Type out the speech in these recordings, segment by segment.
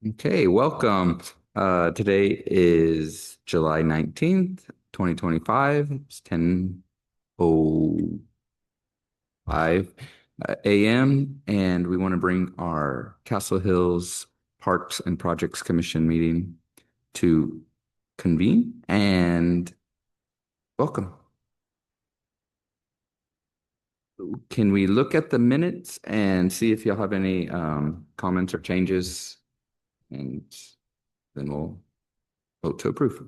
Okay, welcome. Today is July 19th, 2025. It's 10:05 a.m. and we want to bring our Castle Hills Parks and Projects Commission meeting to convene and welcome. Can we look at the minutes and see if y'all have any comments or changes? And then we'll vote to approve.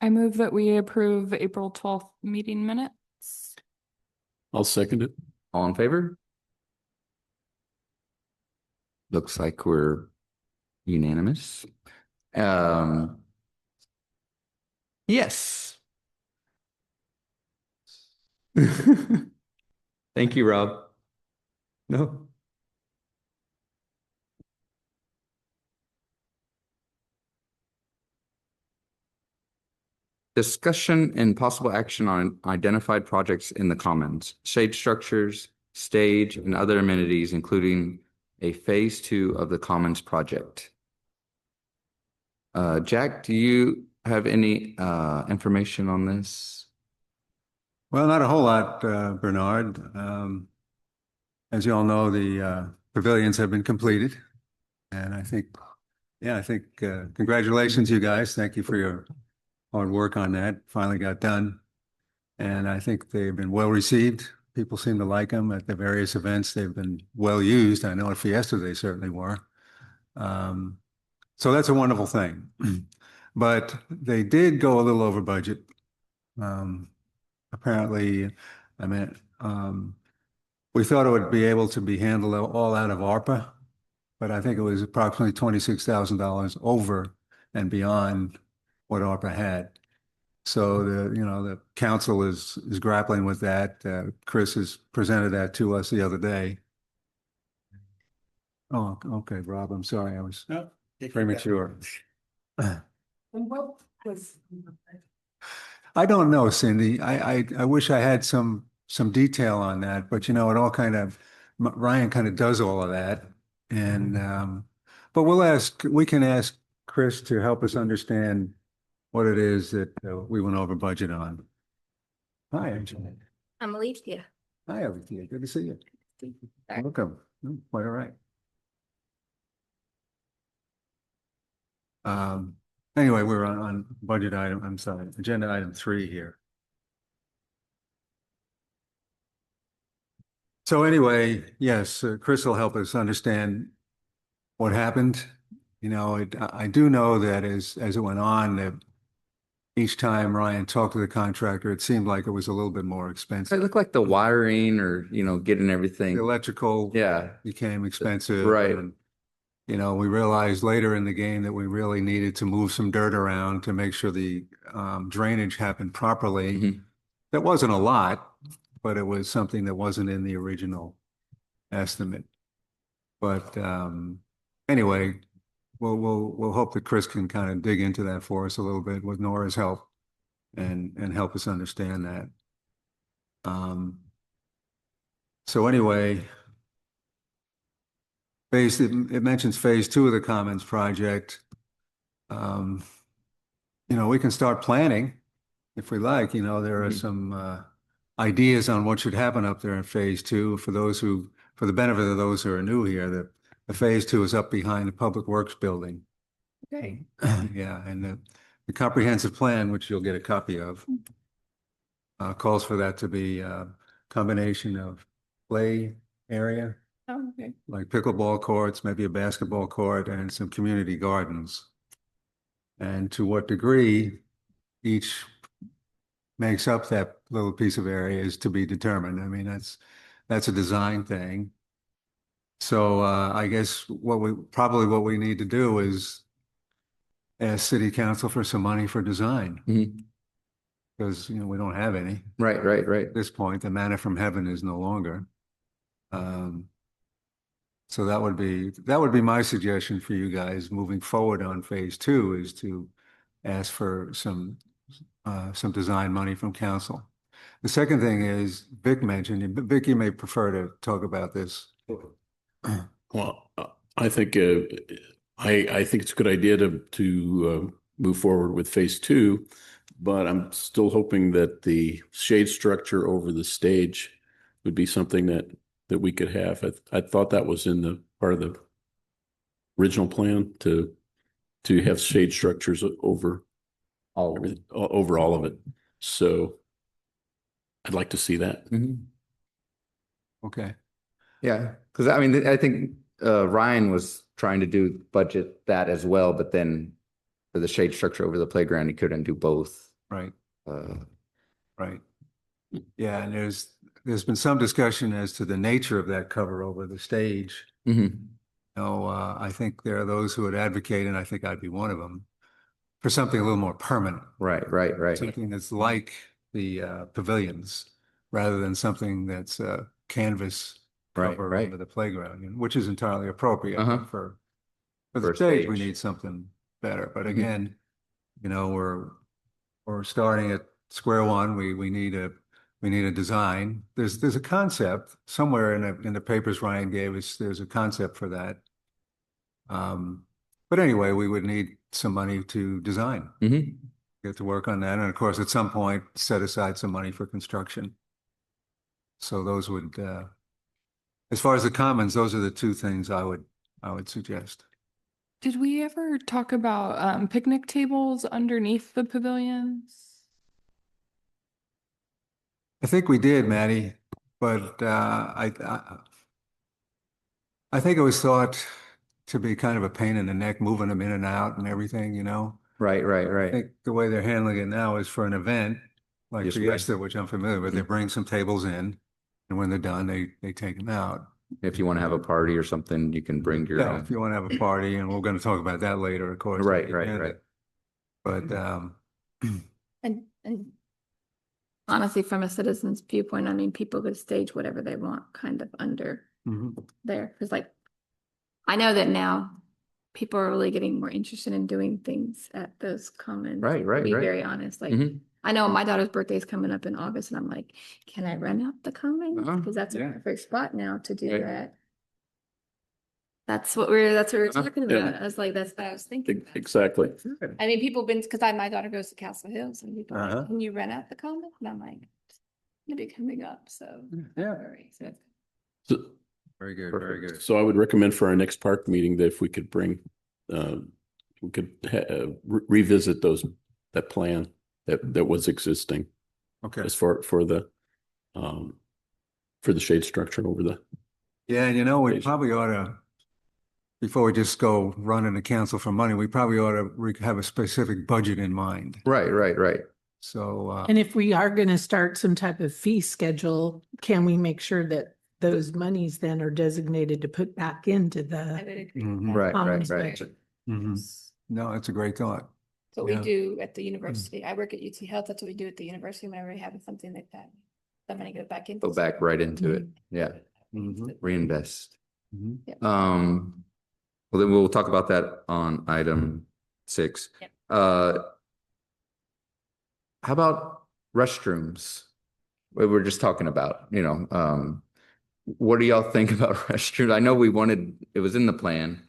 I move that we approve April 12th meeting minutes. I'll second it. All in favor? Looks like we're unanimous. Yes. Thank you, Rob. No. Discussion and possible action on identified projects in the commons, shade structures, stage, and other amenities, including a phase 2 of the commons project. Jack, do you have any information on this? Well, not a whole lot, Bernard. As you all know, the pavilions have been completed. And I think congratulations, you guys. Thank you for your hard work on that. Finally got done. And I think they've been well received. People seem to like them at the various events. They've been well used. I know at Fiesta they certainly were. So that's a wonderful thing. But they did go a little over budget. Apparently, we thought it would be able to be handled all out of ARPA, but I think it was approximately $26,000 over and beyond what ARPA had. So the council is grappling with that. Chris has presented that to us the other day. Oh, okay, Rob, I'm sorry, I was premature. And what was? I don't know, Cindy. I wish I had some detail on that, but it all Ryan kind of does all of that. And but we can ask Chris to help us understand what it is that we went over budget on. Hi, Angela. I'm Alethea. Hi, Alethea. Good to see you. Welcome. Quite all right. Anyway, we're on budget item, I'm sorry, agenda item 3 here. So anyway, yes, Chris will help us understand what happened. I do know that as it went on, that each time Ryan talked to the contractor, it seemed like it was a little bit more It expensive. looked like the wiring or, getting everything. The electrical became expensive. Right. And, we realized later in the game that we really needed to move some dirt around to make sure the drainage happened properly. Mhm. That wasn't a lot, but it was something that wasn't in the original estimate. But anyway, we'll hope that Chris can kind of dig into that for us a little bit with Nora's help and help us understand that. So anyway, it mentions phase 2 of the Commons project. We can start planning if we like. There are some ideas on what should happen up there in phase 2 for the benefit of those who are new here. The phase 2 is up behind the Public Works building. Okay. Yeah, and the comprehensive plan, which you'll get a copy of, calls for that to be a combination of play area, Oh, okay. like pickleball courts, maybe a basketball court, and some community gardens. And to what degree each makes up that little piece of area is to be determined. I mean, that's a design thing. So I guess what we need to do is ask city council for some money for design. Mhm. Because we don't have any Right. at this point. The manna from heaven is no longer. So that would be my suggestion for you guys moving forward on phase two, is to ask for some design money from council. The second thing is Vic mentioned, Vic, you may prefer to talk about this. Well, I think I think it's a good idea to move forward with phase two, but I'm still hoping that the shade structure over the stage would be something that we could have. I thought that was in the part of the original plan to have shade structures over everything, over all of it. So I'd like to see that. Mhm. Okay. Yeah, because I mean, I think Ryan was trying to do budget that as well, but then for the shade structure over the playground, he couldn't do both. Right. Uh, Right. Yeah, and there's been some discussion as to the nature of that cover over the stage. mhm. I think there are those who would advocate, and I think I'd be one of them, for something a little more permanent, Right, right. something that's like the pavilions, rather than something that's canvas Right, cover right. over the playground, which is entirely appropriate. Uh-huh. But for For the a stage, we stage. need something better. But Mhm. again, we're starting at square one. We need a design. There's a concept somewhere in the papers Ryan gave us. There's a concept for that. But anyway, we would need some money to design, Mhm. get to work on that, and of course, at some point, set aside some money for construction. So those would, as far as the commons, those are the two things I would suggest. Did we ever talk about picnic tables underneath the pavilions? I think we did, Maddie, but I think it was thought to be kind of a pain in the neck, moving them in and out and everything. Right, I right. think the way they're handling it now is for an event like Just Fiesta, which I'm familiar with. They Mhm. bring some tables in, and when they're done, they take them out. If you want to have a party or something, you can bring your Yeah, own. if you want to have a party, and we're going to talk about that later, of course. Right, right. But And honestly, from a citizen's viewpoint, I mean, people could stage whatever they want kind of under mhm. there. Cause like, I know that now people are really getting more interested in doing things at those commons. Right, To right, be right. very honest, like, Mhm. I know my daughter's birthday is coming up in August and I'm like, can I rent out the commons? Uh-huh, Cause that's a yeah. perfect spot now to do Right. that. That's what we're Uh-huh, talking yeah. about. I was like, that's what I was thinking. about. Exactly. I mean, people been, cause my daughter goes to Castle Hills and people are Uh-huh. like, can you rent out the common? And I'm like, it's gonna be coming up, so. Yeah. Very, so it's- So, Very good, very good. so I would recommend for our next park meeting that if we could bring, we could revisit that plan that was existing Okay. as for the shade structure over the. Yeah, and we Please. probably ought to, before we just go running the council for money, we probably ought to have a specific budget in mind. Right. So, And if we are going to start some type of fee schedule, can we make sure that those monies then are designated to put back into I the, would agree. Mhm. with that. Right, Commons right. budget? no, that's a great thought. So we Yeah. do at the university. I work at UT Health. That's what we do at the university whenever we have something like that. The money goes back into. Go back right into it. Yeah, Mhm. reinvest. Mhm. Well, then we'll talk about that on item 6. Yep. How about restrooms? We were just talking about, what do y'all think about restrooms? I know it was in the plan,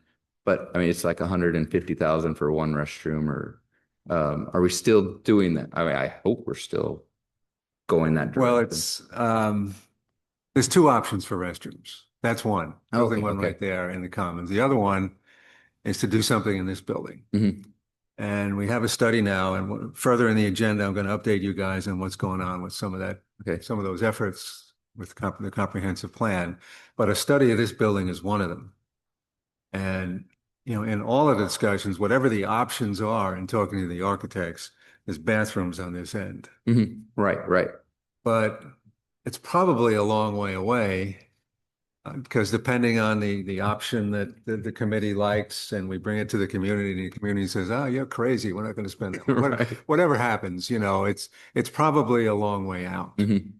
but I mean, it's like 150,000 for one restroom, or are we still doing that? I mean, I hope we're still going that direction. Well, there's two options for restrooms. That's one. Building one Okay. right there in the commons. The other one is to do something in this building. Mhm. And we have a study now, and further in the agenda, I'm going to update you guys on what's going on with some of that, Okay. some of those efforts with the comprehensive plan. But a study of this building is one of them. And, in all of the discussions, whatever the options are in talking to the architects, there's bathrooms on this end. Mhm. Right. But it's probably a long way away. Because depending on the option that the committee likes, and we bring it to the community, and the community says, "Oh, you're crazy. We're not going to spend that." Right. Whatever happens, it's probably a long way out. Mhm.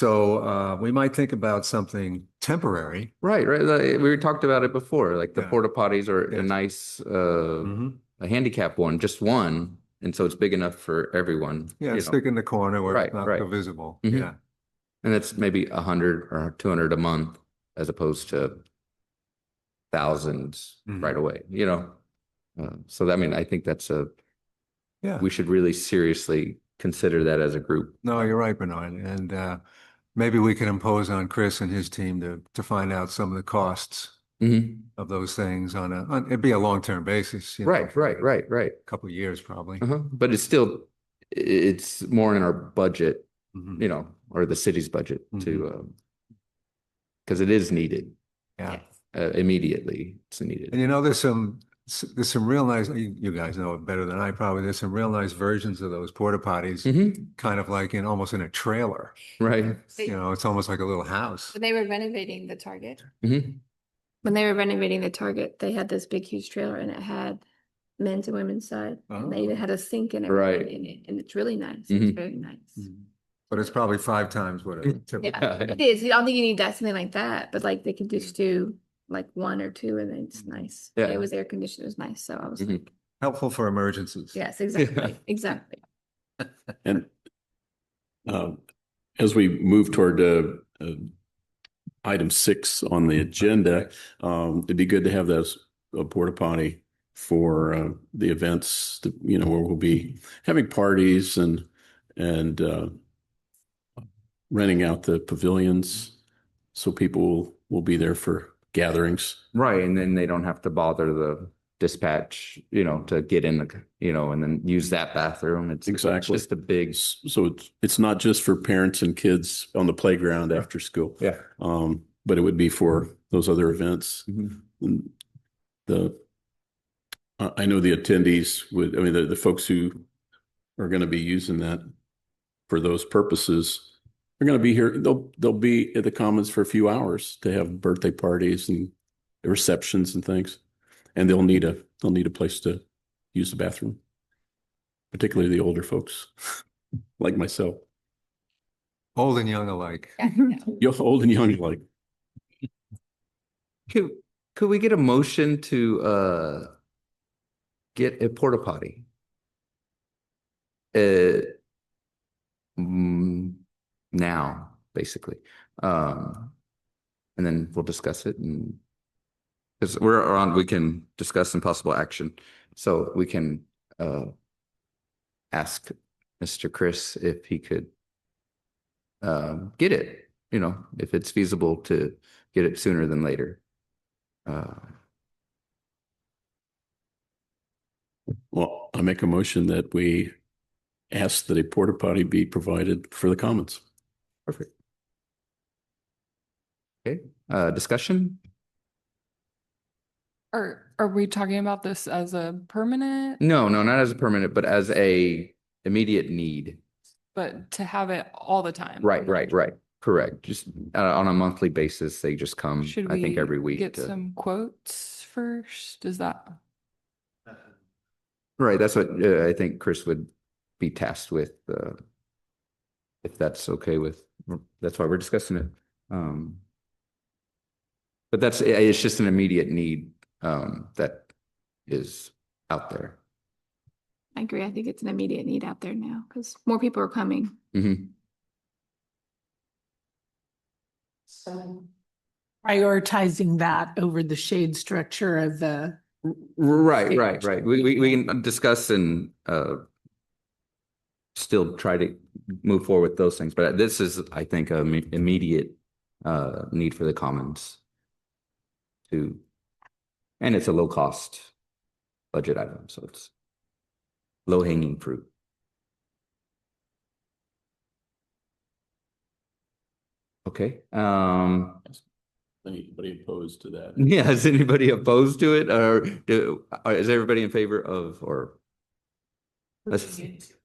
So we might think about something temporary. Right, right. We talked about it before, like the Yeah. porta potties are a Yes. nice, Mhm. a handicap one, just one. And so it's big enough for everyone. Yeah, you know. stick in the corner where Right, it's not right. so visible. Mhm. Yeah. And it's maybe 100 or 200 a month as opposed to thousands Mhm. right away, you know? So I mean, I think Yeah. we should really seriously consider that as a group. No, you're right, Bernard. And maybe we can impose on Chris and his team to find out some of the costs Mhm. of those things it'd be a long-term basis. Right, right. Couple of years probably. Uh-huh. But it's more in our budget, Mhm. you know, or the city's budget Mhm. to, because it is needed Yeah. immediately. It's needed. And you know, there's some real nice, you guys know it better than I probably, there's some real nice versions of those porta potties, Mhm. kind of like almost in a trailer. Right. You know, it's almost like a little house. When they were renovating the Target, Mhm. they had this big, huge trailer and it had men's and women's side. And they Oh. even had a sink and Right. everything in it, and it's really nice. It's Mhm. very nice. But it's probably 5 times what a typical. Yeah, it is. I don't think you need that, something like that, but like they can just do like one or two and then it's nice. Yeah. It was air conditioned, it was nice. So I was Mhm. like, Helpful for emergencies. yes, exactly, exactly. And as we move toward item 6 on the agenda, it'd be good to have those porta potty for the events, where we'll be having parties and renting out the pavilions, so people will be there for gatherings. Right. And then they don't have to bother the dispatch, you know, to get in and then use that bathroom. It's Exactly. just a big, So it's not just for parents and kids on the playground after school. yeah. But it would be for those other events. Mhm. And I know the attendees the folks who are going to be using that for those purposes are going to be here. They'll be at the Commons for a few hours to have birthday parties and receptions and things. And they'll need a place to use the bathroom, particularly the older folks like myself. Old and young alike. You're old and young alike. Could we get a motion to get a porta potty? Now, basically. And then we'll discuss it and because we can discuss some possible action. So we can ask Mr. Chris if he could get it, if it's feasible to get it sooner than later. Well, I make a motion that we ask that a porta potty be provided for the Commons. Perfect. Okay, discussion? Are we talking about this as a permanent, No, not as a permanent, but as a immediate need. but to have it all the time? Right. Correct. Just on a monthly basis, they just come, Should I think we every week. get some quotes first? Is that? Right, that's what I think Chris would be tasked with, if that's okay with, that's why we're discussing it. But it's just an immediate need, that is out there. I agree. I think it's an immediate need out there now because more people are coming. Mhm. Prioritizing that over the shade structure of the, Right. We can discuss and, still try to move forward with those things, but this is, I think, a immediate, need for the Commons and it's a low cost budget item, so it's low hanging fruit. Okay, Anybody opposed to that? yeah, is anybody opposed to it or is everybody in favor of, or?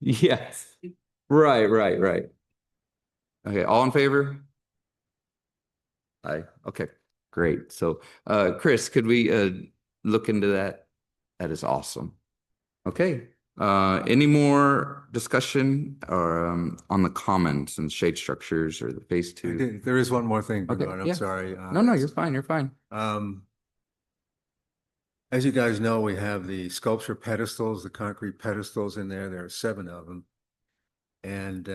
Yes, right. Okay, all in favor? Aye, okay, great. So, Chris, could we, look into that? That is awesome. Okay, Any more discussion or on the commons and shade structures or the phase two? There is one more thing, Okay, Bernard, I'm yeah. sorry. No, you're fine. You're fine. As you guys know, we have the sculpture pedestals, the concrete pedestals in there. There are 7 of them. And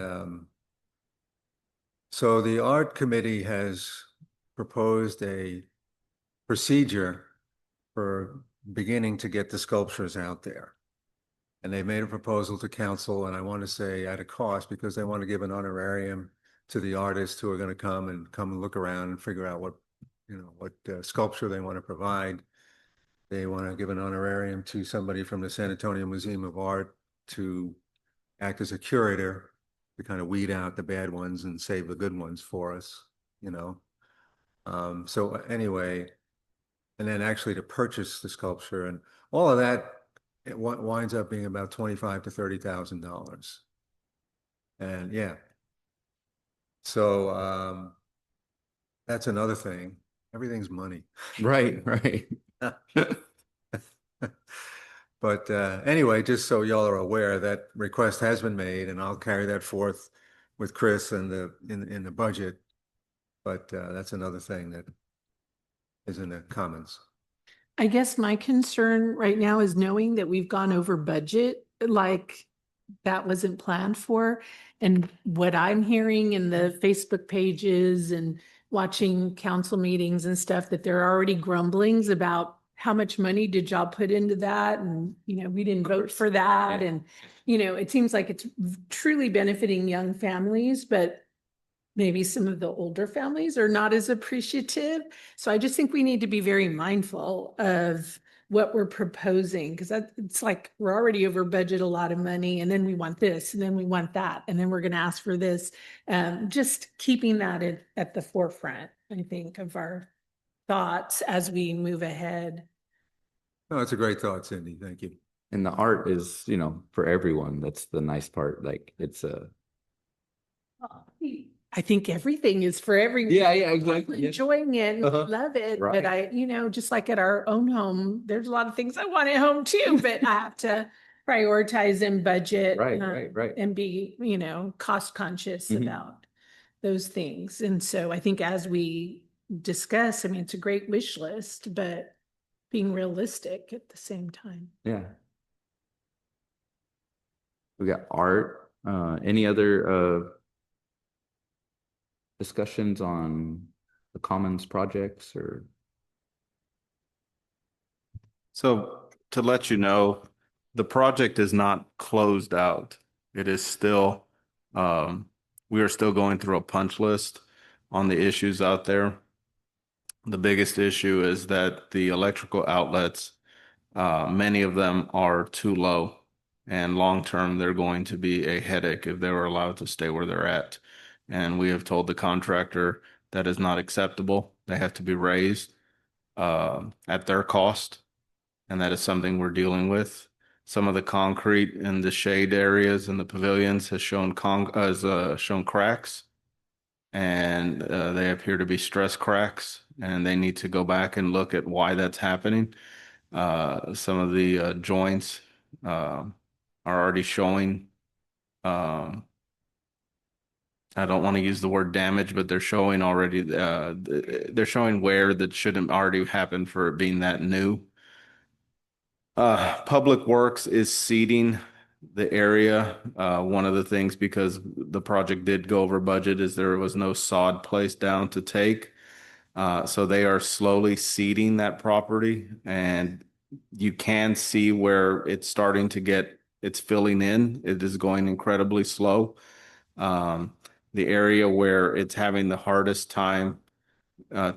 so the art committee has proposed a procedure for beginning to get the sculptures out there. And they made a proposal to council, and I want to say at a cost, because they want to give an honorarium to the artists who are going to come and look around and figure out what, what sculpture they want to provide. They want to give an honorarium to somebody from the San Antonio Museum of Art to act as a curator to kind of weed out the bad ones and save the good ones for us, So anyway, and then actually to purchase the sculpture and all of that, it winds up being about $25,000 to $30,000. And yeah. So that's another thing. Everything's money. Right, right. But anyway, just so y'all are aware, that request has been made, and I'll carry that forth with Chris in the budget. But that's another thing that is in the comments. I guess my concern right now is knowing that we've gone over budget, like that wasn't planned for. And what I'm hearing in the Facebook pages and watching council meetings and stuff, that there are already grumblings about how much money did y'all put into that? And, we didn't vote for that. Yeah. And, it seems like it's truly benefiting young families, but maybe some of the older families are not as appreciative. So I just think we need to be very mindful of what we're proposing, because it's like we're already over budget a lot of money, and then we want this, and then we want that, and then we're going to ask for this. Just keeping that at the forefront, I think, of our thoughts as we move ahead. No, it's a great thought, Cindy. Thank you. And the art is, for everyone. That's the nice part. Like it's a. I think everything is for everyone. Yeah, exactly. Yeah. Enjoying it, and Uh-huh. love it. Right. But just like at our own home, there's a lot of things I want at home too, but I have to prioritize and budget. Right. And be, cost conscious Mhm. about those things. And so I think as we discuss, it's a great wish list, but being realistic at the same time. Yeah. We got art. Any other discussions on the commons projects or? So to let you know, the project is not closed out. It is still, we are still going through a punch list on the issues out there. The biggest issue is that the electrical outlets, many of them are too low, and long-term, they're going to be a headache if they were allowed to stay where they're at. And we have told the contractor that is not acceptable. They have to be raised at their cost. And that is something we're dealing with. Some of the concrete in the shade areas in the pavilions has shown shown cracks. And they appear to be stress cracks. And they need to go back and look at why that's happening. Some of the joints are already showing I don't want to use the word damage, but they're showing already, they're showing wear that shouldn't already happen for it being that new. Public Works is seeding the area. One of the things, because the project did go over budget, is there was no sod placed down to take. So they are slowly seeding that property, and you can see where it's starting to it's filling in. It is going incredibly slow. The area where it's having the hardest time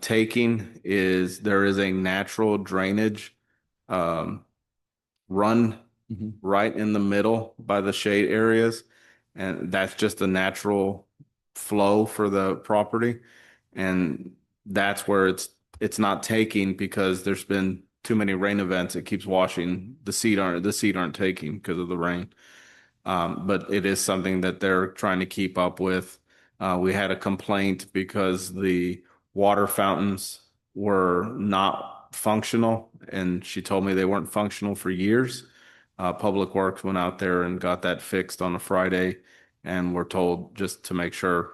taking is there is a natural drainage run right in the middle by the shade areas, and that's just a natural flow for the property, and that's where it's not taking because there's been too many rain events. It keeps washing. The seed aren't taking because of the rain. But it is something that they're trying to keep up with. We had a complaint because the water fountains were not functional, and she told me they weren't functional for years. Public Works went out there and got that fixed on a Friday, and we're told just to make sure,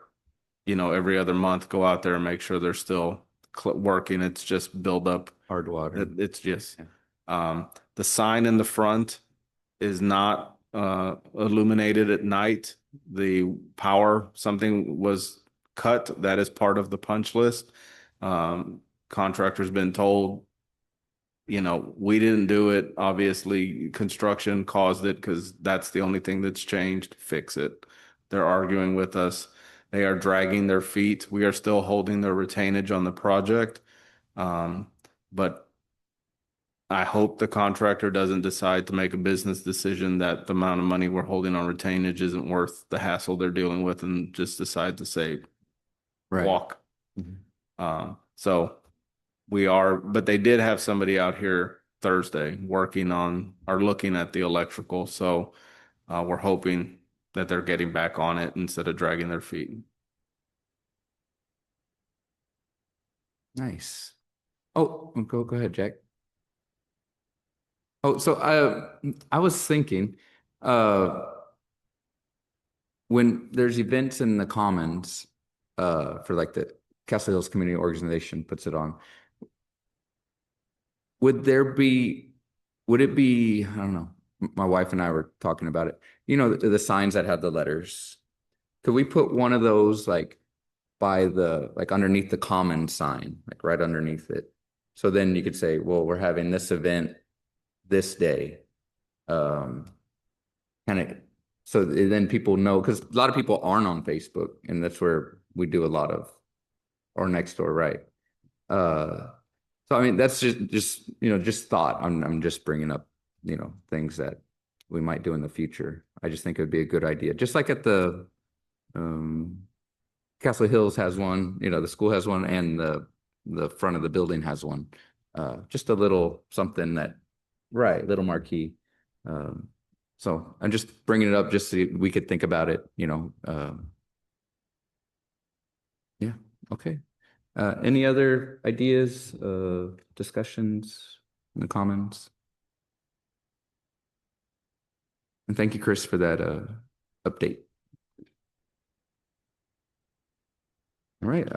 every other month, go out there and make sure they're still working. It's just build up. Hard water. It's just, Yeah. the sign in the front is not illuminated at night. The power, something was cut. That is part of the punch list. Contractor's been told, we didn't do it. Obviously, construction caused it because that's the only thing that's changed. Fix it. They're arguing with us. They are dragging their feet. We are still holding their retainage on the project. But I hope the contractor doesn't decide to make a business decision that the amount of money we're holding on retainage isn't worth the hassle they're dealing with and just decide to say, Right. walk. Mhm. So but they did have somebody out here Thursday working on or looking at the electrical. So we're hoping that they're getting back on it instead of dragging their feet. Nice. Oh, go ahead, Jack. Oh, so I was thinking, when there's events in the Commons, for like the Castle Hills Community Organization puts it on, would it be, I don't know, my wife and I were talking about it, the signs that have the letters. Could we put one of those like like underneath the common sign, like right underneath it? So then you could say, well, we're having this event this day. Kind of, so then people know, because a lot of people aren't on Facebook, and that's where we do a lot of, or Nextdoor, right? So I mean, that's just thought. I'm just bringing up, things that we might do in the future. I just think it would be a good idea. Just like at the Castle Hills has one, the school has one, and the front of the building has one. Just a little something that, right, little marquee. So I'm just bringing it up just so we could think about it, yeah, okay. Any other ideas, discussions in the Commons? And thank you, Chris, for that update. All right.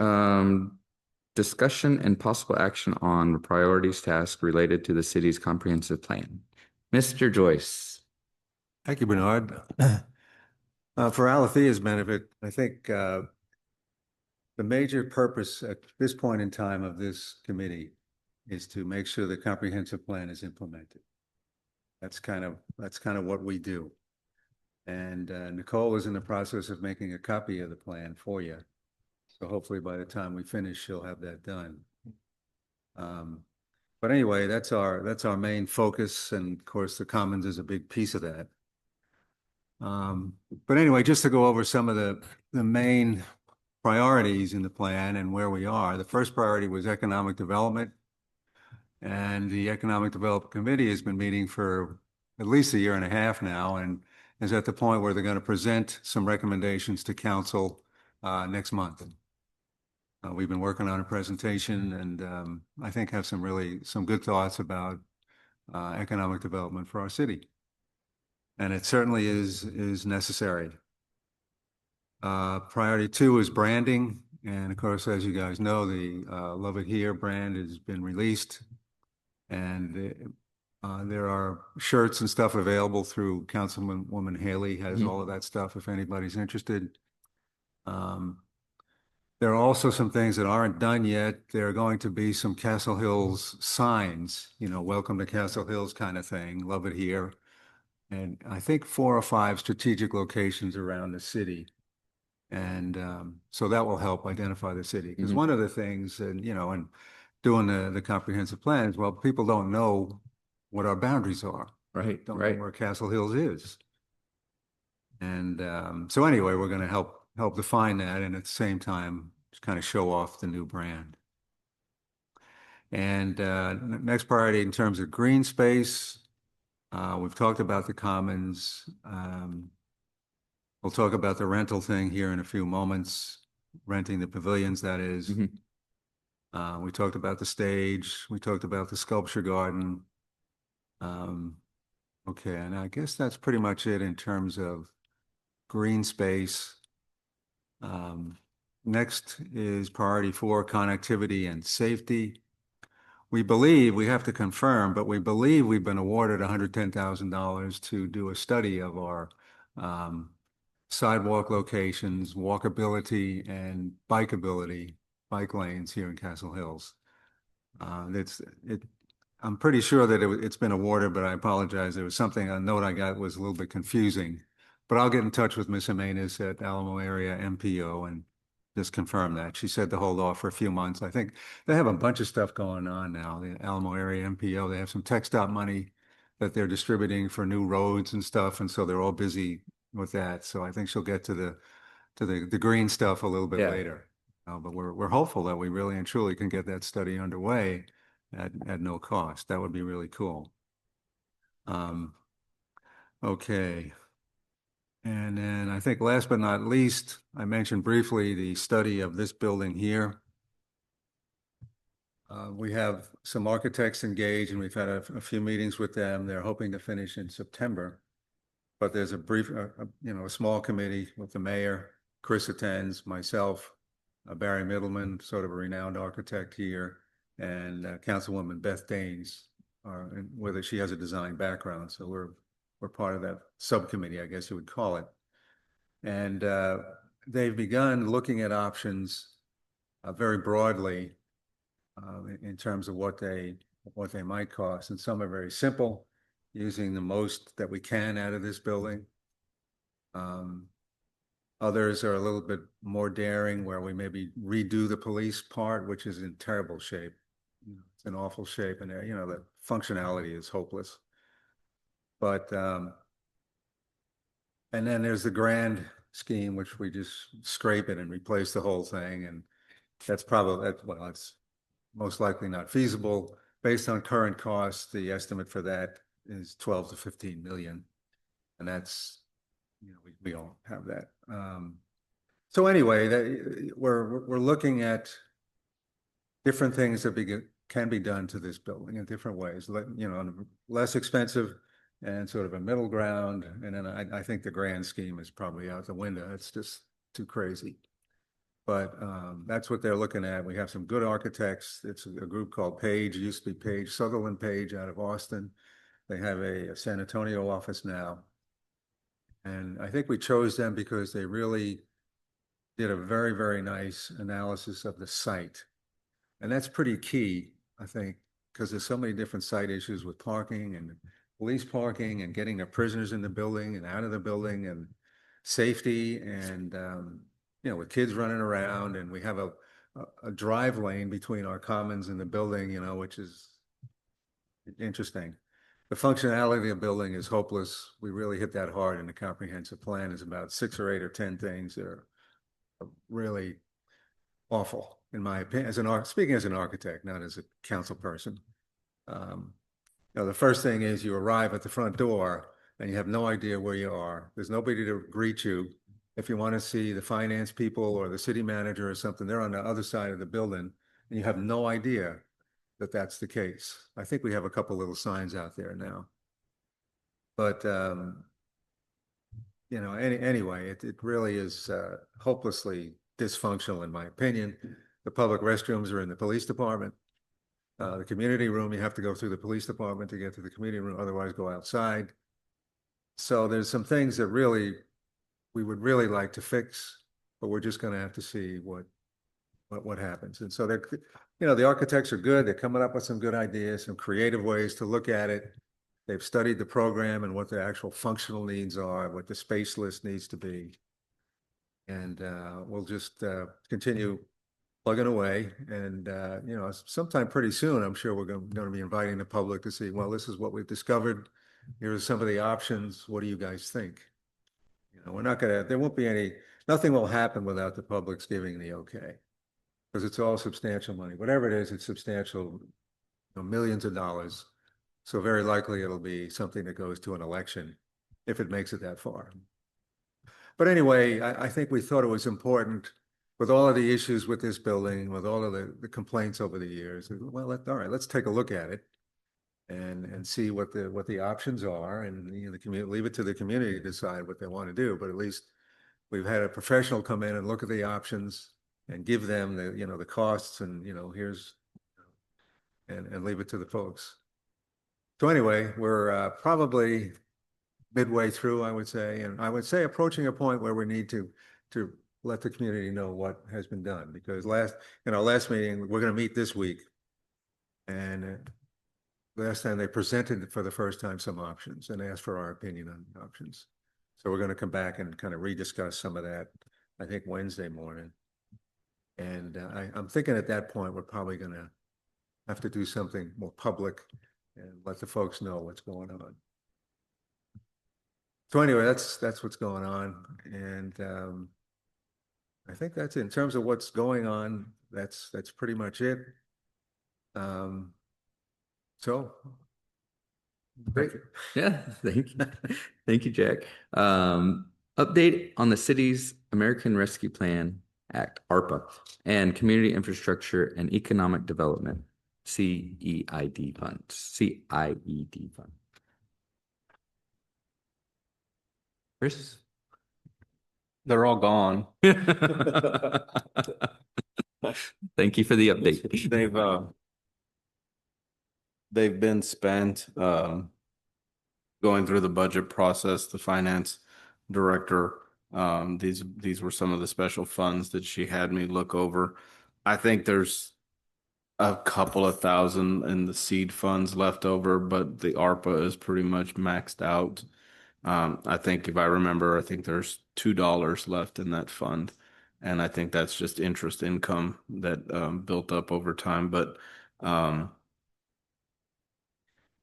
Discussion and possible action on priorities task related to the city's comprehensive plan. Mr. Joyce. Thank you, Bernard. For Alethea's benefit, I think the major purpose at this point in time of this committee is to make sure the comprehensive plan is implemented. That's kind of what we do. And Nicole is in the process of making a copy of the plan for you. So hopefully by the time we finish, she'll have that done. But anyway, that's our main focus. And of course, the Commons is a big piece of that. But anyway, just to go over some of the main priorities in the plan and where we are. The first priority was economic development. And the Economic Development Committee has been meeting for at least a year and a half now and is at the point where they're going to present some recommendations to council next month. We've been working on a presentation and I think have some good thoughts about economic development for our city. And it certainly is necessary. Priority 2 is branding. And of course, as you guys know, the Love It Here brand has been released. And there are shirts and stuff available through Councilwoman Haley has all of that stuff if anybody's interested. There are also some things that aren't done yet. There are going to be some Castle Hills signs, welcome to Castle Hills kind of thing, Love It Here. And I think 4 or 5 strategic locations around the city. And so that will help identify the city. Because one of the things, and doing the comprehensive plans, well, people don't know what our boundaries are. Right, Don't right. know where Castle Hills is. And so anyway, we're going to help define that and at the same time just kind of show off the new brand. And next priority in terms of green space, we've talked about the Commons. We'll talk about the rental thing here in a few moments, renting the pavilions, that is. We talked about the stage. We talked about the sculpture garden. Okay, and I guess that's pretty much it in terms of green space. Next is priority 4, connectivity and safety. We believe, we have to confirm, but we believe we've been awarded $110,000 to do a study of our um, sidewalk locations, walkability and bikeability, bike lanes here in Castle Hills. I'm pretty sure that it's been awarded, but I apologize. There was something, a note I got was a little bit confusing. But I'll get in touch with Ms. Jimenez at Alamo Area MPO and just confirm that. She said to hold off for a few months. I think they have a bunch of stuff going on now. The Alamo Area MPO, they have some tech stop money that they're distributing for new roads and stuff, and so they're all busy with that. So I think she'll get to the green stuff a little bit Yeah. later. But we're hopeful that we really and truly can get that study underway at no cost. That would be really cool. Okay. And then I think last but not least, I mentioned briefly the study of this building here. We have some architects engaged and we've had a few meetings with them. They're hoping to finish in September. But there's a brief, a small committee with the mayor, Chris attends, myself, Barry Middleman, sort of a renowned architect here, and Councilwoman Beth Daines, whether she has a design background. So we're part of that subcommittee, I guess you would call it. And they've begun looking at options very broadly in terms of what they might cost. And some are very simple, using the most that we can out of this building. Others are a little bit more daring, where we maybe redo the police part, which is in terrible shape. It's in awful shape, and the functionality is hopeless. But and then there's the grand scheme, which we just scrape it and replace the whole thing, and that's it's most likely not feasible. Based on current costs, the estimate for that is 12 to 15 million, and that's, we all have that. So anyway, we're looking at different things that can be done to this building in different ways. Less expensive and sort of a middle ground. And then I think the grand scheme is probably out the window. It's just too crazy. But that's what they're looking at. We have some good architects. It's a group called Page, used to be Page, Sutherland Page out of Austin. They have a San Antonio office now. And I think we chose them because they really did a very, very nice analysis of the site. And that's pretty key, I think, because there's so many different site issues with parking and police parking and getting the prisoners in the building and out of the building and safety and, with kids running around. And we have a drive lane between our commons and the building, which is interesting. The functionality of the building is hopeless. We really hit that hard in the comprehensive plan. Is about 6 or 8 or 10 things that are really awful, in my opinion, speaking as an architect, not as a council person. The first thing is you arrive at the front door and you have no idea where you are. There's nobody to greet you. If you want to see the finance people or the city manager or something, they're on the other side of the building and you have no idea that that's the case. I think we have a couple little signs out there now. But, anyway, it really is hopelessly dysfunctional, in my opinion. The public restrooms are in the police department. The community room, you have to go through the police department to get to the community room, otherwise go outside. So there's some things that we would really like to fix, but we're just going to have to see what happens. And so the architects are good. They're coming up with some good ideas, some creative ways to look at it. They've studied the program and what the actual functional needs are, what the space list needs to be. And we'll just continue plugging away. And, sometime pretty soon, I'm sure we're going to be inviting the public to see, well, this is what we've discovered. Here are some of the options. What do you guys think? There won't be nothing will happen without the public's giving the okay. Because it's all substantial money. Whatever it is, it's substantial, millions of dollars. So very likely it'll be something that goes to an election if it makes it that far. But anyway, I think we thought it was important, with all of the issues with this building, with all of the complaints over the years. Well, all right, let's take a look at it and see what the options are, and, you know, the community, leave it to the community to decide what they want to do, but at least we've had a professional come in and look at the options and give them the, you know, the costs and, you know, here's, and leave it to the folks. So anyway, we're probably midway through, I would say, and I would say approaching a point where we need to let the community know what has been done, because in our last meeting, we're going to meet this week. And last time they presented for the first time some options and asked for our opinion on the options. So we're going to come back and kind of rediscuss some of that, I think Wednesday morning. And I'm thinking at that point, we're probably going to have to do something more public and let the folks know what's going on. So anyway, that's what's going on. And I think that's it. In terms of what's going on, that's pretty much it. So Great. Yeah, thank you. Thank you, Jack. Update on the city's American Rescue Plan Act, ARPA, and Community Infrastructure and Economic Development, CEID funds, CIED fund. Chris? They're all gone. Thank you for the update. They've been spent going through the budget process. The finance director, these were some of the special funds that she had me look over. I think there's a couple of thousand in the seed funds left over, but the ARPA is pretty much maxed out. I think if I remember, I think there's $2 left in that fund. And I think that's just interest income that built up over time. But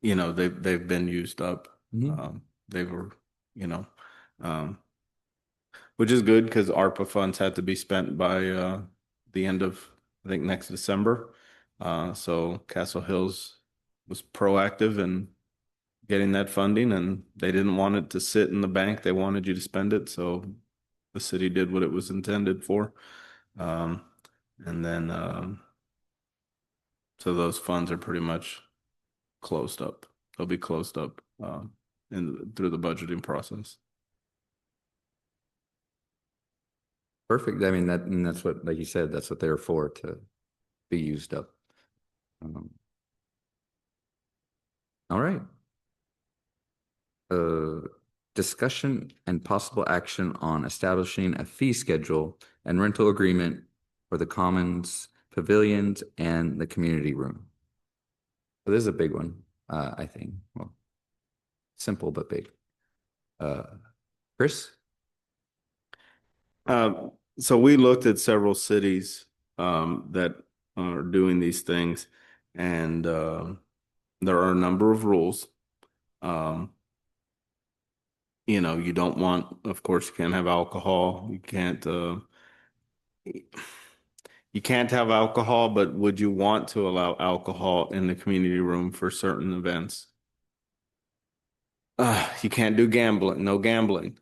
you know, they've been used up. They were, you know, which is good because ARPA funds had to be spent by the end of, I think, next December. So Castle Hills was proactive in getting that funding, and they didn't want it to sit in the bank. They wanted you to spend it. So the city did what it was intended for. And then, so those funds are pretty much closed up. They'll be closed up through the budgeting process. Perfect. I mean, and that's what, like you said, that's what they're for, to be used up. All right. Discussion and possible action on establishing a fee schedule and rental agreement for the commons, pavilions, and the community room. So this is a big one, I think. Well, simple but big. Chris? So we looked at several cities that are doing these things, and there are a number of rules. You know, you don't want, of course, you can't have alcohol. You can't have alcohol, but would you want to allow alcohol in the community room for certain events? You can't do gambling, no gambling.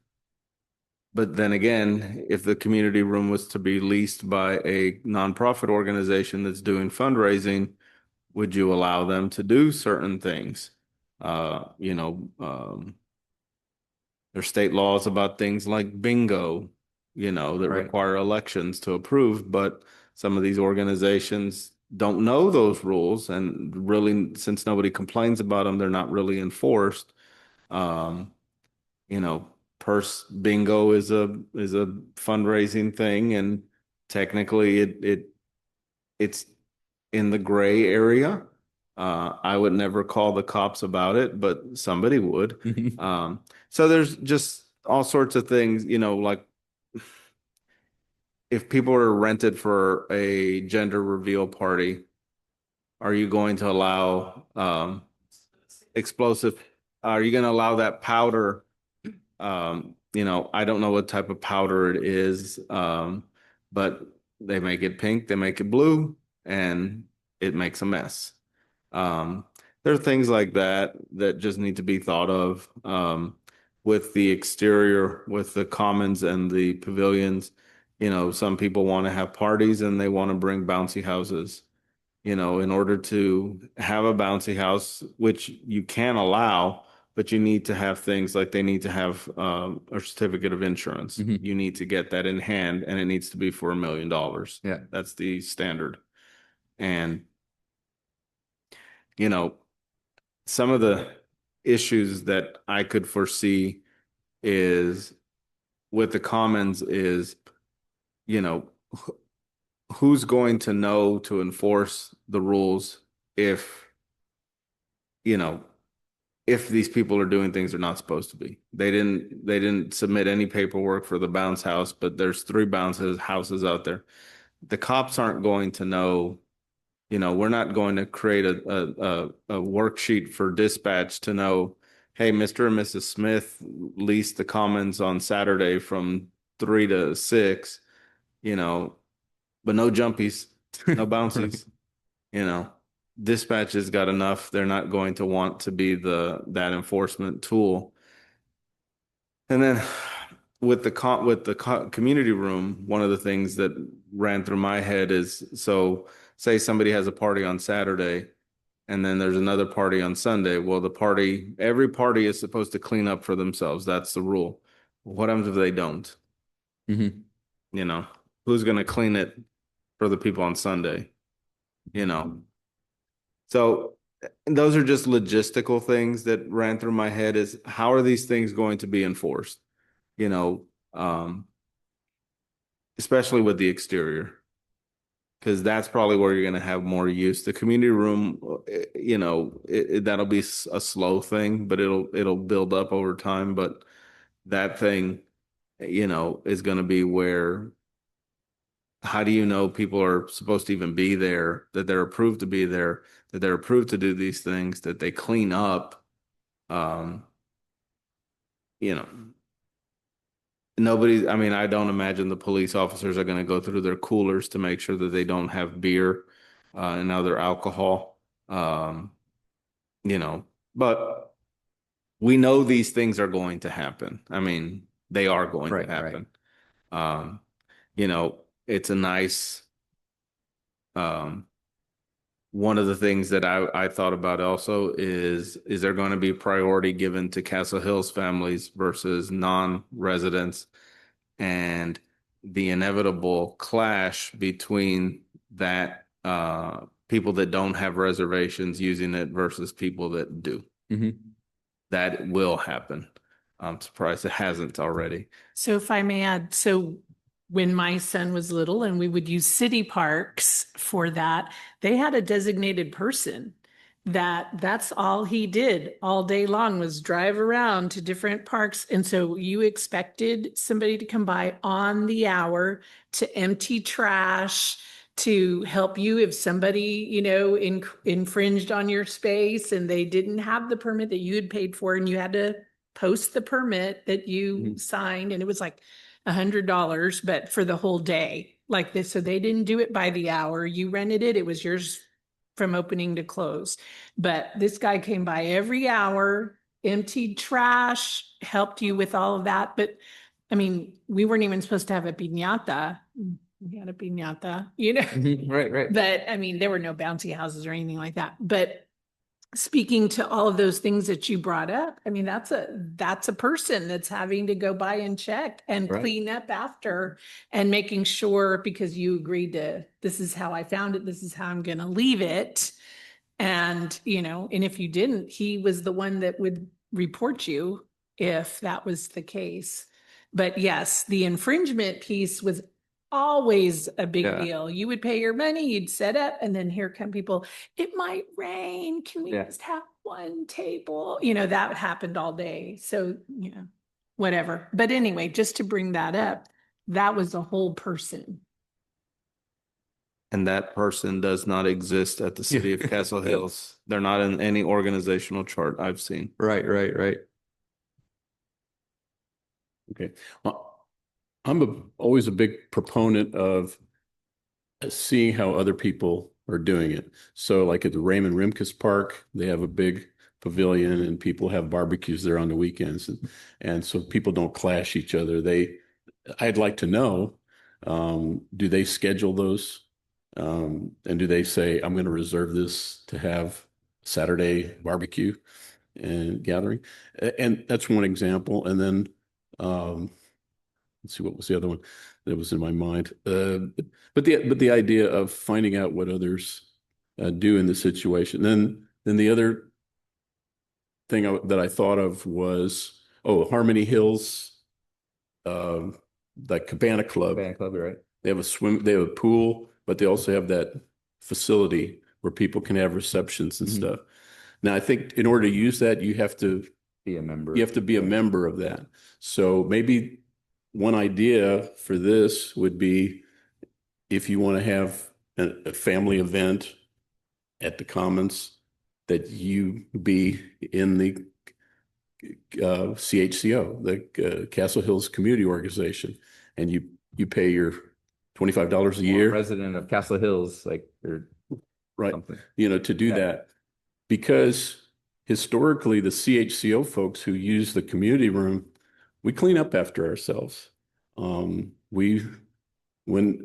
But then again, if the community room was to be leased by a nonprofit organization that's doing fundraising, would you allow them to do certain things? You know, there's state laws about things like bingo, you know, that Right. require elections to approve, but some of these organizations don't know those rules, and really, since nobody complains about them, they're not really enforced. You know, purse bingo is a fundraising thing, and technically it's in the gray area. I would never call the cops about it, but somebody would. So there's just all sorts of things, you know, like if people are rented for a gender reveal party, are you going to allow explosive? Are you going to allow that powder? You know, I don't know what type of powder it is, but they make it pink, they make it blue, and it makes a mess. There are things like that that just need to be thought of. With the exterior, with the commons and the pavilions, you know, some people want to have parties and they want to bring bouncy houses. You know, in order to have a bouncy house, which you can allow, but you need to have things like they need to have a certificate of insurance. Mhm. You need to get that in hand, and it needs to be for $1 million. Yeah. That's the standard. And, you know, some of the issues that I could foresee is with the commons is, you know, who's going to know to enforce the rules if, you know, if these people are doing things they're not supposed to be. They didn't submit any paperwork for the bounce house, but there's 3 bounces houses out there. The cops aren't going to know, you know, we're not going to create a worksheet for dispatch to know, hey, Mr. and Mrs. Smith leased the commons on Saturday from 3 to 6, you know, but no jumpies, no bouncies, you know. Dispatch has got enough. They're not going to want to be that enforcement tool. And then with the community room, one of the things that ran through my head is, so say somebody has a party on Saturday and then there's another party on Sunday. Well, every party is supposed to clean up for themselves. That's the rule. What happens if they don't? Mhm. You know, who's going to clean it for the people on Sunday? You know, so those are just logistical things that ran through my head is how are these things going to be enforced? You know, especially with the exterior, because that's probably where you're going to have more use. The community room, you know, that'll be a slow thing, but it'll build up over time. But that thing, you know, is going to be where, how do you know people are supposed to even be there, that they're approved to be there, that they're approved to do these things, that they clean up? You know, I mean, I don't imagine the police officers are going to go through their coolers to make sure that they don't have beer and other alcohol. You know, but we know these things are going to happen. I mean, they are going Right, to right. happen. You know, it's a nice, one of the things that I thought about also is there going to be priority given to Castle Hills families versus non-residents, and the inevitable clash between that people that don't have reservations using it versus people that do. Mhm. That will happen. I'm surprised it hasn't already. So if I may add, so when my son was little and we would use city parks for that, they had a designated person that's all he did all day long was drive around to different parks. And so you expected somebody to come by on the hour to empty trash, to help you if somebody, you know, infringed on your space and they didn't have the permit that you had paid for and you had to post the permit that you signed, and it was like $100, but for the whole day like this. So they didn't do it by the hour. You rented it. It was yours from opening to close. But this guy came by every hour, emptied trash, helped you with all of that. But I mean, we weren't even supposed to have a piñata. We had a piñata, you know, Mhm. Right, right. but I mean, there were no bouncy houses or anything like that. But speaking to all of those things that you brought up, I mean, that's a person that's having to go by and check and Right. clean up after and making sure, because you agreed to, this is how I found it, this is how I'm going to leave it. And, you know, and if you didn't, he was the one that would report you if that was the case. But yes, the infringement piece was always a big Yeah. deal. You would pay your money, you'd set up, and then here come people. It might rain. Can we Yeah. just have one table? You know, that happened all day. So, you know, whatever. But anyway, just to bring that up, that was a whole person. And that person does not exist at the city of Castle Hills. They're not in any organizational chart I've seen. Right, right, right. Okay. Well, always a big proponent of seeing how other people are doing it. So like at the Raymond Rimkus Park, they have a big pavilion and people have barbecues there on the weekends. And so people don't clash each other. I'd like to know, do they schedule those And do they say, I'm going to reserve this to have Saturday barbecue and gathering? And that's one example. And then, let's see, what was the other one that was in my mind? But the idea of finding out what others do in the situation. Then the other thing that I thought of was, Harmony Hills, like Cabana Club. Band club, right? They have a pool, but they also have that facility where people can have receptions and Mhm. stuff. Now, I think in order to use that, you have to Be a member. be a member of that. So maybe one idea for this would be if you want to have a family event at the Commons, that you be in the CHCO, the Castle Hills Community Organization, and you pay your $25 a Or year, resident of Castle Hills, like, or right? something. To do Yeah. that, because historically the CHCO folks who use the community room, we clean up after ourselves. When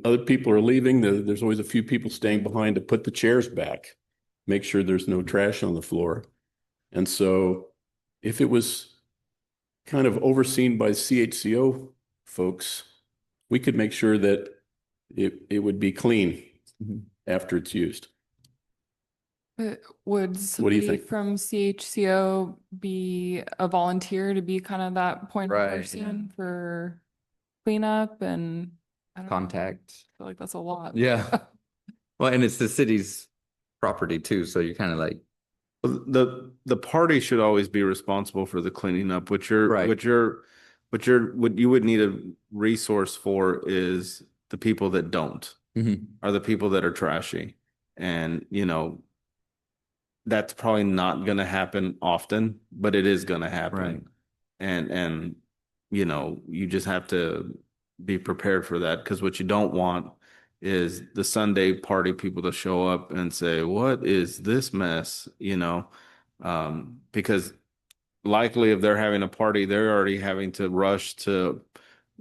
other people are leaving, there's always a few people staying behind to put the chairs back, make sure there's no trash on the floor. And so if it was kind of overseen by CHCO folks, we could make sure that it would be clean Mhm. after it's used. But would What do you somebody think? from CHCO be a volunteer to be kind of that point of Right. person for cleanup and I don't know, Contact. I feel like that's a lot. Yeah. Well, and it's the city's property too, so you're kind of like, The party should always be responsible for the cleaning up. What Right. what you would need a resource for is the people that don't, Mhm. are the people that are trashy. And, that's probably not going to happen often, but it is going to happen. Right. And, you just have to be prepared for that, because what you don't want is the Sunday party people to show up and say, what is this mess? Because likely if they're having a party, they're already having to rush to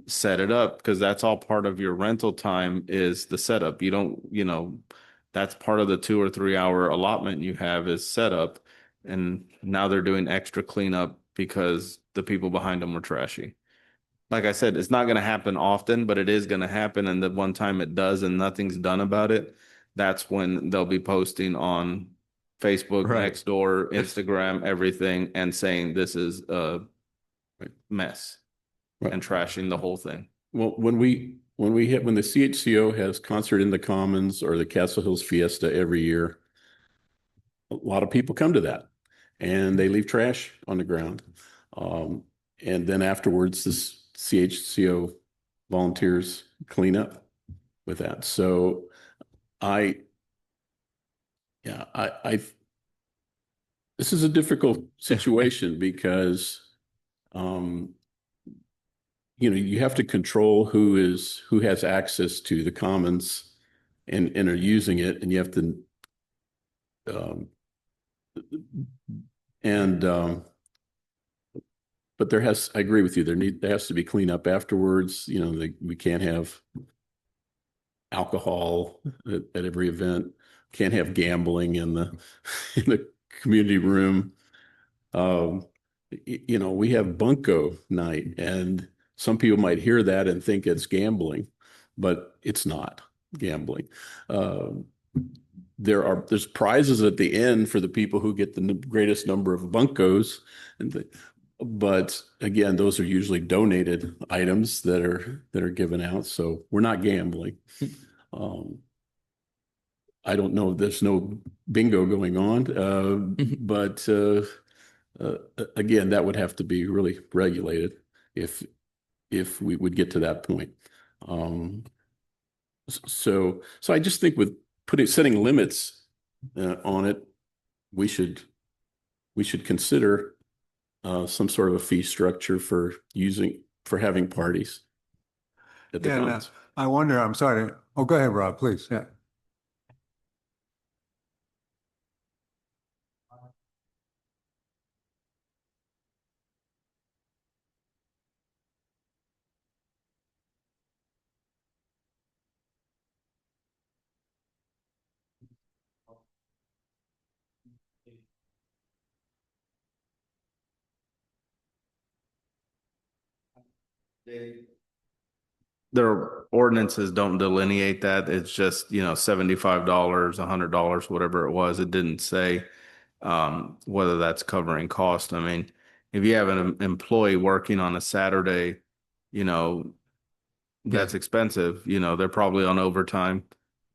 set it up, because that's all part of your rental time is the setup. You don't, that's part of the 2 or 3 hour allotment you have is setup. And now they're doing extra cleanup because the people behind them were trashy. Like I said, it's not going to happen often, but it is going to happen. And the one time it does and nothing's done about it, that's when they'll be posting on Facebook, Right. Nextdoor, Instagram, everything, and saying this is a mess Right. and trashing the whole thing. Well, when the CHCO has concert in the Commons or the Castle Hills Fiesta every year, a lot of people come to that and they leave trash on the ground. And then afterwards, this CHCO volunteers clean up with that. So I this is a difficult situation because, you have to control who has access to the Commons and are using it, and you have to, but I agree with you. There has to be cleanup afterwards. We can't have alcohol at every event. Can't have gambling in the in the community room. We have bunco night, and some people might hear that and think it's gambling, but it's not gambling. There's prizes at the end for the people who get the greatest number of buncos, but again, those are usually donated items that are given out. So we're not gambling. I don't know. There's no bingo going on, but again, that would have to be really regulated if we would get to that point. So I just think with setting limits on it, we should consider some sort of a fee structure for having parties at the Yeah, now, Commons. I wonder, I'm sorry. Oh, go ahead, Rob, please. Yeah. Their ordinances don't delineate that. It's just, $75, $100, whatever it was. It didn't say whether that's covering cost. I mean, if you have an employee working on a Saturday, you know, that's expensive. They're probably on overtime,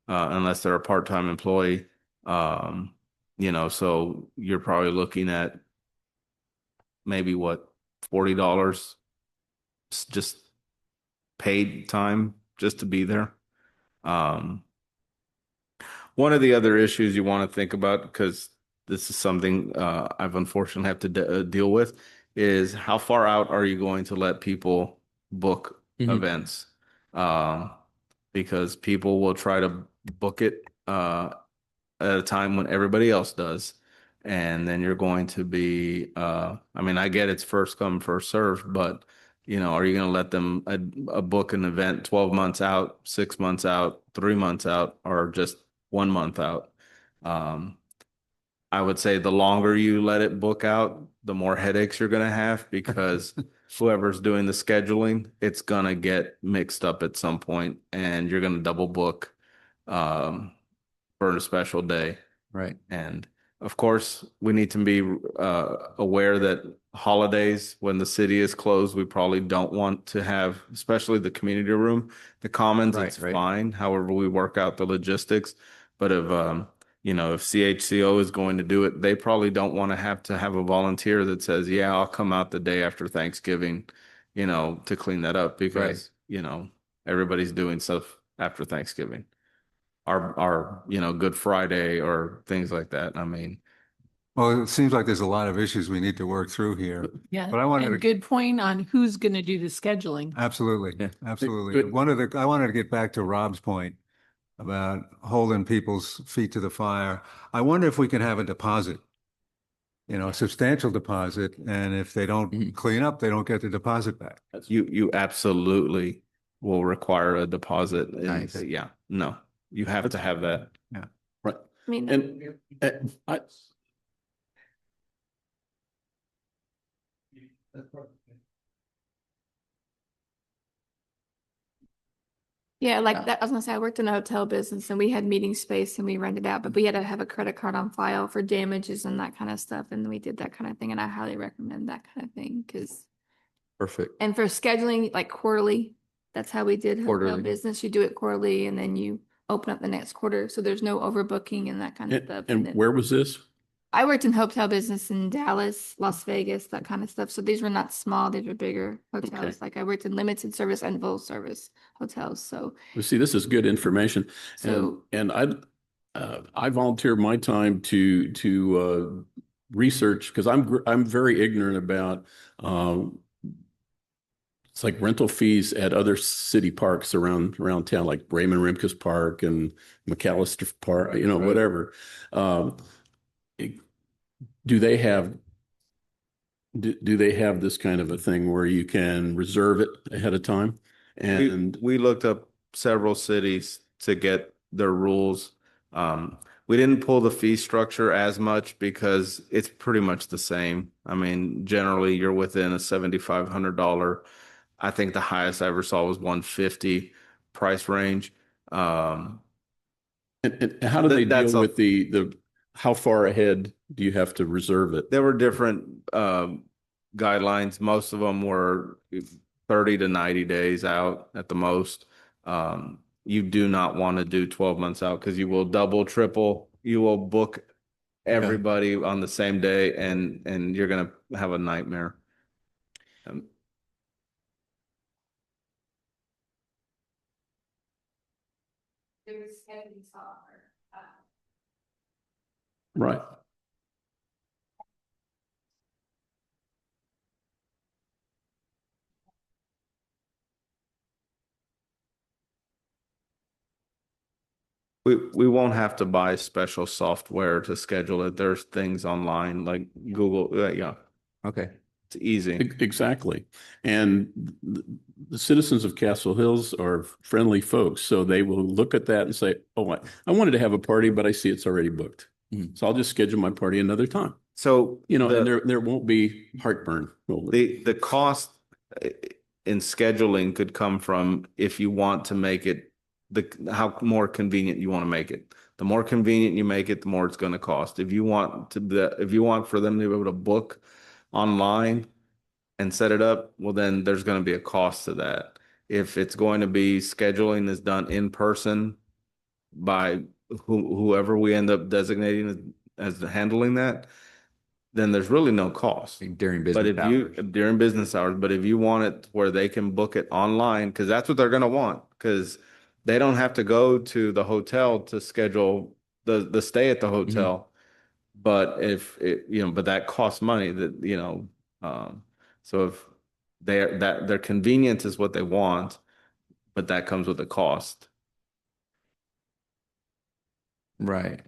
unless they're a part-time employee. So you're probably looking at maybe what, $40 just paid time just to be there. One of the other issues you want to think about, because this is something I've unfortunately have to deal with, is how far out are you going to let people book events? Because people will try to book it at a time when everybody else does. And then you're going to be, I mean, I get it's first come, first serve, but are you going to let them book an event 12 months out, 6 months out, 3 months out, or just 1 month out? I would say the longer you let it book out, the more headaches you're going to have, because whoever's doing the scheduling, it's going to get mixed up at some point, and you're going to double book for a special day. Right. And of course, we need to be aware that holidays, when the city is closed, we probably don't want to have, especially the community room. The commons, Right, it's right. fine. However, we work out the logistics. But if CHCO is going to do it, they probably don't want to have a volunteer that says, "Yeah, I'll come out the day after Thanksgiving, to clean that up," because everybody's doing stuff after Thanksgiving. Our Good Friday or things like that. I mean, Well, it seems like there's a lot of issues we need to work through here. Yeah, But I wanted and to- good point on who's going to do the scheduling. Absolutely, Yeah. absolutely. But- I wanted to get back to Rob's point about holding people's feet to the fire. I wonder if we can have a deposit, a substantial deposit, and if they don't clean up, they don't get the deposit back. you absolutely will require a deposit. Nice. Yeah, no, you have to have that. Right. I mean, And I, yeah, like that, I was gonna say, I worked in a hotel business and we had meeting space and we rented out, but we had to have a credit card on file for damages and that kind of stuff. And we did that kind of thing. And I highly recommend that kind of thing, because, Perfect. and for scheduling like quarterly, that's how we did hotel Quarterly. business. You do it quarterly and then you open up the next quarter. So there's no overbooking and that kind of stuff. and then- where was this? I worked in hotel business in Dallas, Las Vegas, that kind of stuff. So these were not small, these were bigger hotels. Like I worked in limited service and full service hotels. So Well, see, this is good information. So- And I volunteer my time to research, because I'm very ignorant about it's like rental fees at other city parks around town, like Raymond Rimkus Park and McAllister Park, whatever. Do they have this kind of a thing where you can reserve it ahead of time? And We looked up several cities to get their rules. We didn't pull the fee structure as much because it's pretty much the same. I mean, generally you're within a $7,500. I think the highest I ever saw was $150 price range. And how do they That's deal a- with the how far ahead do you have to reserve it? There were different guidelines. Most of them were 30 to 90 days out at the most. You do not want to do 12 months out, because you will double, triple, you will book everybody on the same day, and you're going to have a nightmare. Right. We won't have to buy special software to schedule it. There's things online like Google. Yeah, Okay. it's easy. Exactly. And the citizens of Castle Hills are friendly folks, so they will look at that and say, "Oh, I wanted to have a party, but I see it's already booked." So I'll just schedule my party another time. So, You know, the- and there won't be heartburn over it. the cost in scheduling could come from if you want to make it how more convenient you want to make it. The more convenient you make it, the more it's going to cost. If you want for them to be able to book online and set it up, well, then there's going to be a cost to that. If it's going to be scheduling is done in person by whoever we end up designating as handling that, then there's really no cost. During But business hours. during business hours, but if you want it where they can book it online, because that's what they're gonna want, because they don't have to go to the hotel to schedule the stay at the hotel. But if it, but that costs money so if their convenience is what they want, but that comes with a cost. Right.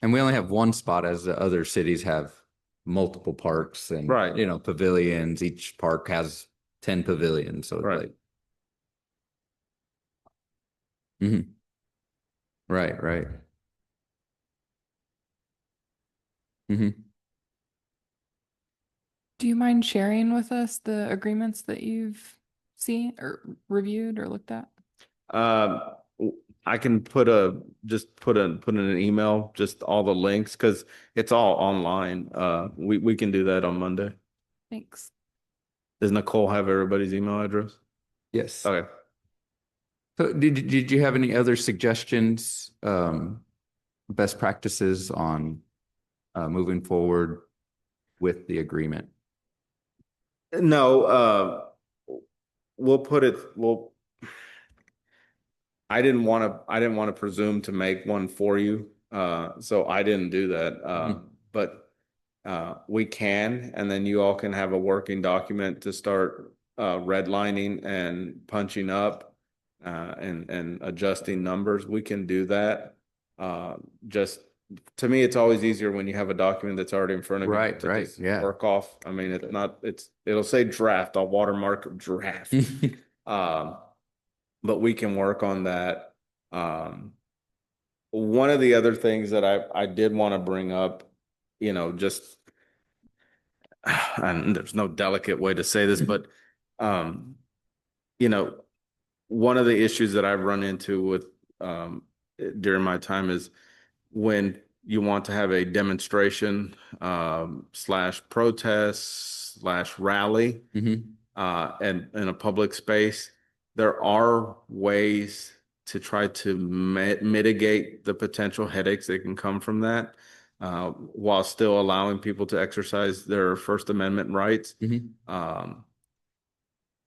And we only have one spot, as the other cities have multiple parks and, Right. Pavilions. Each park has 10 pavilions. So it's Right. like. Mhm. Right, right. Hmm. Do you mind sharing with us the agreements that you've seen or reviewed or looked at? I can put in an email, just all the links, because it's all online. We can do that on Monday. Thanks. Does Nicole have everybody's email address? Yes. Okay. So did you have any other suggestions, best practices on moving forward with the agreement? No, I didn't want to presume to make one for you. So I didn't do that. But we can, and then you all can have a working document to start redlining and punching up and adjusting numbers. We can do that. Just to me, it's always easier when you have a document that's already in front of you. Right, to right, just yeah. Work off. I mean, it'll say draft. I'll watermark draft. But we can work on that. One of the other things that I did want to bring up, just, and there's no delicate way to say this, but, one of the issues that I've run into with, during my time is when you want to have a demonstration, / protest / rally, and in a public space, there are ways to try to mitigate the potential headaches that can come from that, while still allowing people to exercise their First Amendment rights.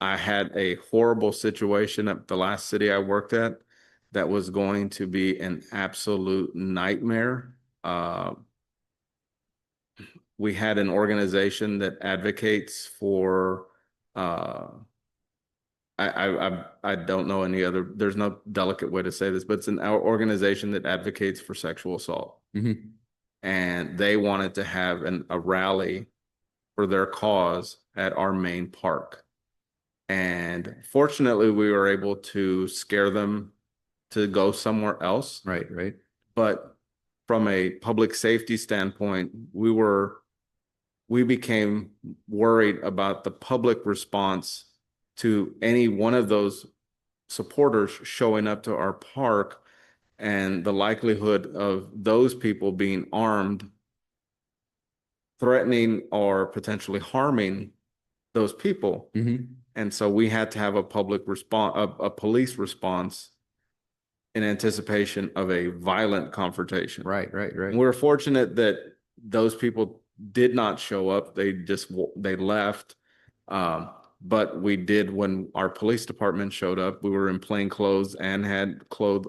I had a horrible situation at the last city I worked at that was going to be an absolute nightmare. We had an organization that advocates for, I don't know any other, there's no delicate way to say this, but it's an organization that advocates for sexual assault. And they wanted to have a rally for their cause at our main park. And fortunately, we were able to scare them to go somewhere else. Right, right. But from a public safety standpoint, we became worried about the public response to any one of those supporters showing up to our park, and the likelihood of those people being armed, threatening or potentially harming those people. And so we had to have a public response, a police response in anticipation of a violent confrontation. Right, right, right. And we were fortunate that those people did not show up. They left. But we did, when our police department showed up, we were in plain clothes and had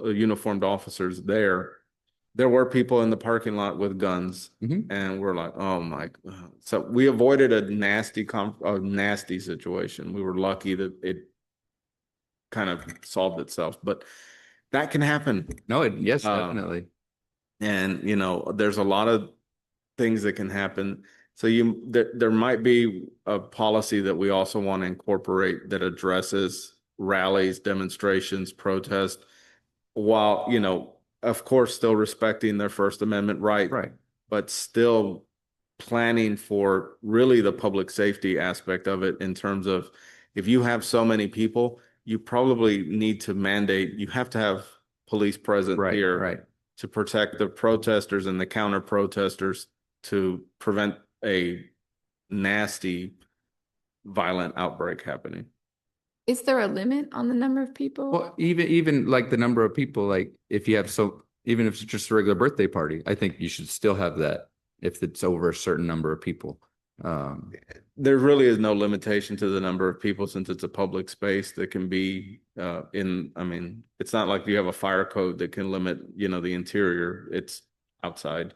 uniformed officers there. There were people in the parking lot with guns, and we're like, oh my God. So we avoided a nasty situation. We were lucky that it kind of solved itself, but that can happen. No, yes, definitely. And, there's a lot of things that can happen. So there might be a policy that we also want to incorporate that addresses rallies, demonstrations, protests, while, of course, still respecting their First Amendment right. Right. But still planning for really the public safety aspect of it in terms of if you have so many people, you probably need to mandate, you have to have police present Right, here right. to protect the protesters and the counter protesters to prevent a nasty, violent outbreak happening. Is there a limit on the number of people? Well, even like the number of people, like if you have even if it's just a regular birthday party, I think you should still have that if it's over a certain number of people. There really is no limitation to the number of people since it's a public space that can be I mean, it's not like you have a fire code that can limit, the interior. It's outside.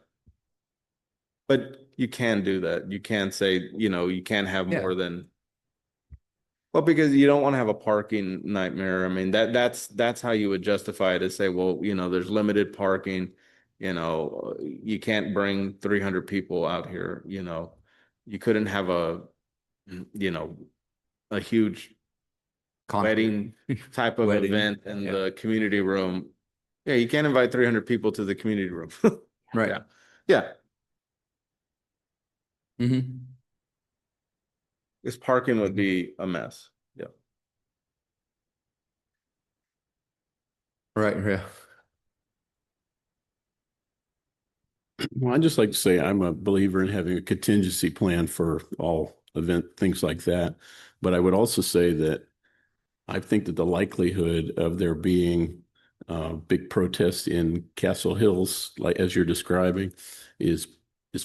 But you can do that. You can say, you can't have Yeah. more than. Well, because you don't want to have a parking nightmare. I mean, that's how you would justify it, is say, well, there's limited parking, you can't bring 300 people out here, you couldn't have a huge Concert. wedding type of Wedding, event in yeah. the community room. Yeah, you can't invite 300 people to the community room. Right. Yeah. Yeah. Mm-hmm. This parking would be a mess. Yeah. Right. Yeah. Well, I'd just like to say I'm a believer in having a contingency plan for all things like that. But I would also say that I think that the likelihood of there being big protests in Castle Hills, like as you're describing, is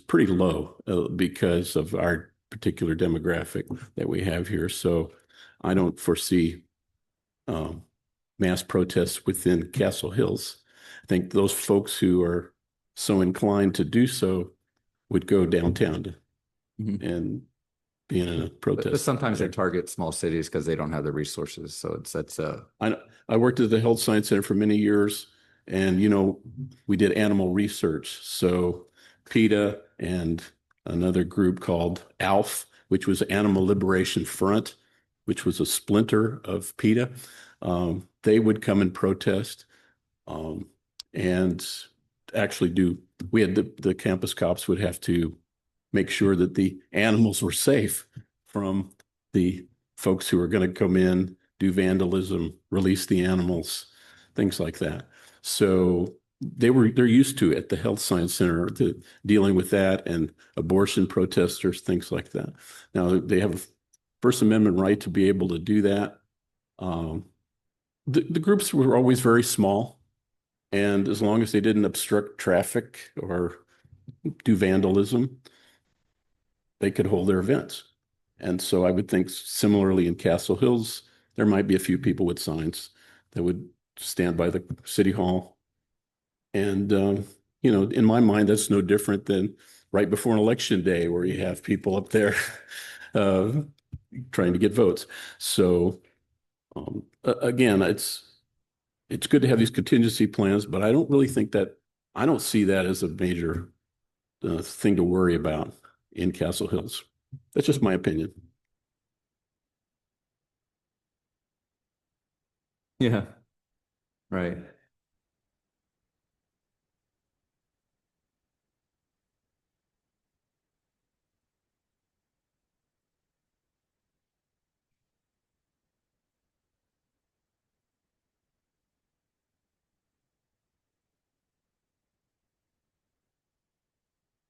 pretty low because of our particular demographic that we have here. So I don't foresee mass protests within Castle Hills. I think those folks who are so inclined to do so would go downtown Mhm. and be in a But protest. sometimes they target small cities because they don't have the resources. So that's I worked at the Health Science Center for many years, and we did animal research. So PETA and another group called ALF, which was Animal Liberation Front, which was a splinter of PETA, they would come and protest, and actually we had the campus cops would have to make sure that the animals were safe from the folks who are going to come in, do vandalism, release the animals, things like that. So they're used to it at the Health Science Center, dealing with that and abortion protesters, things like that. Now they have a First Amendment right to be able to do that. The groups were always very small, and as long as they didn't obstruct traffic or do vandalism, they could hold their events. And so I would think similarly in Castle Hills, there might be a few people with signs that would stand by the city hall. And, in my mind, that's no different than right before an election day where you have people up there trying to get votes. So again, it's good to have these contingency plans, but I don't really think I don't see that as a major thing to worry about in Castle Hills. That's just my opinion. yeah. Right.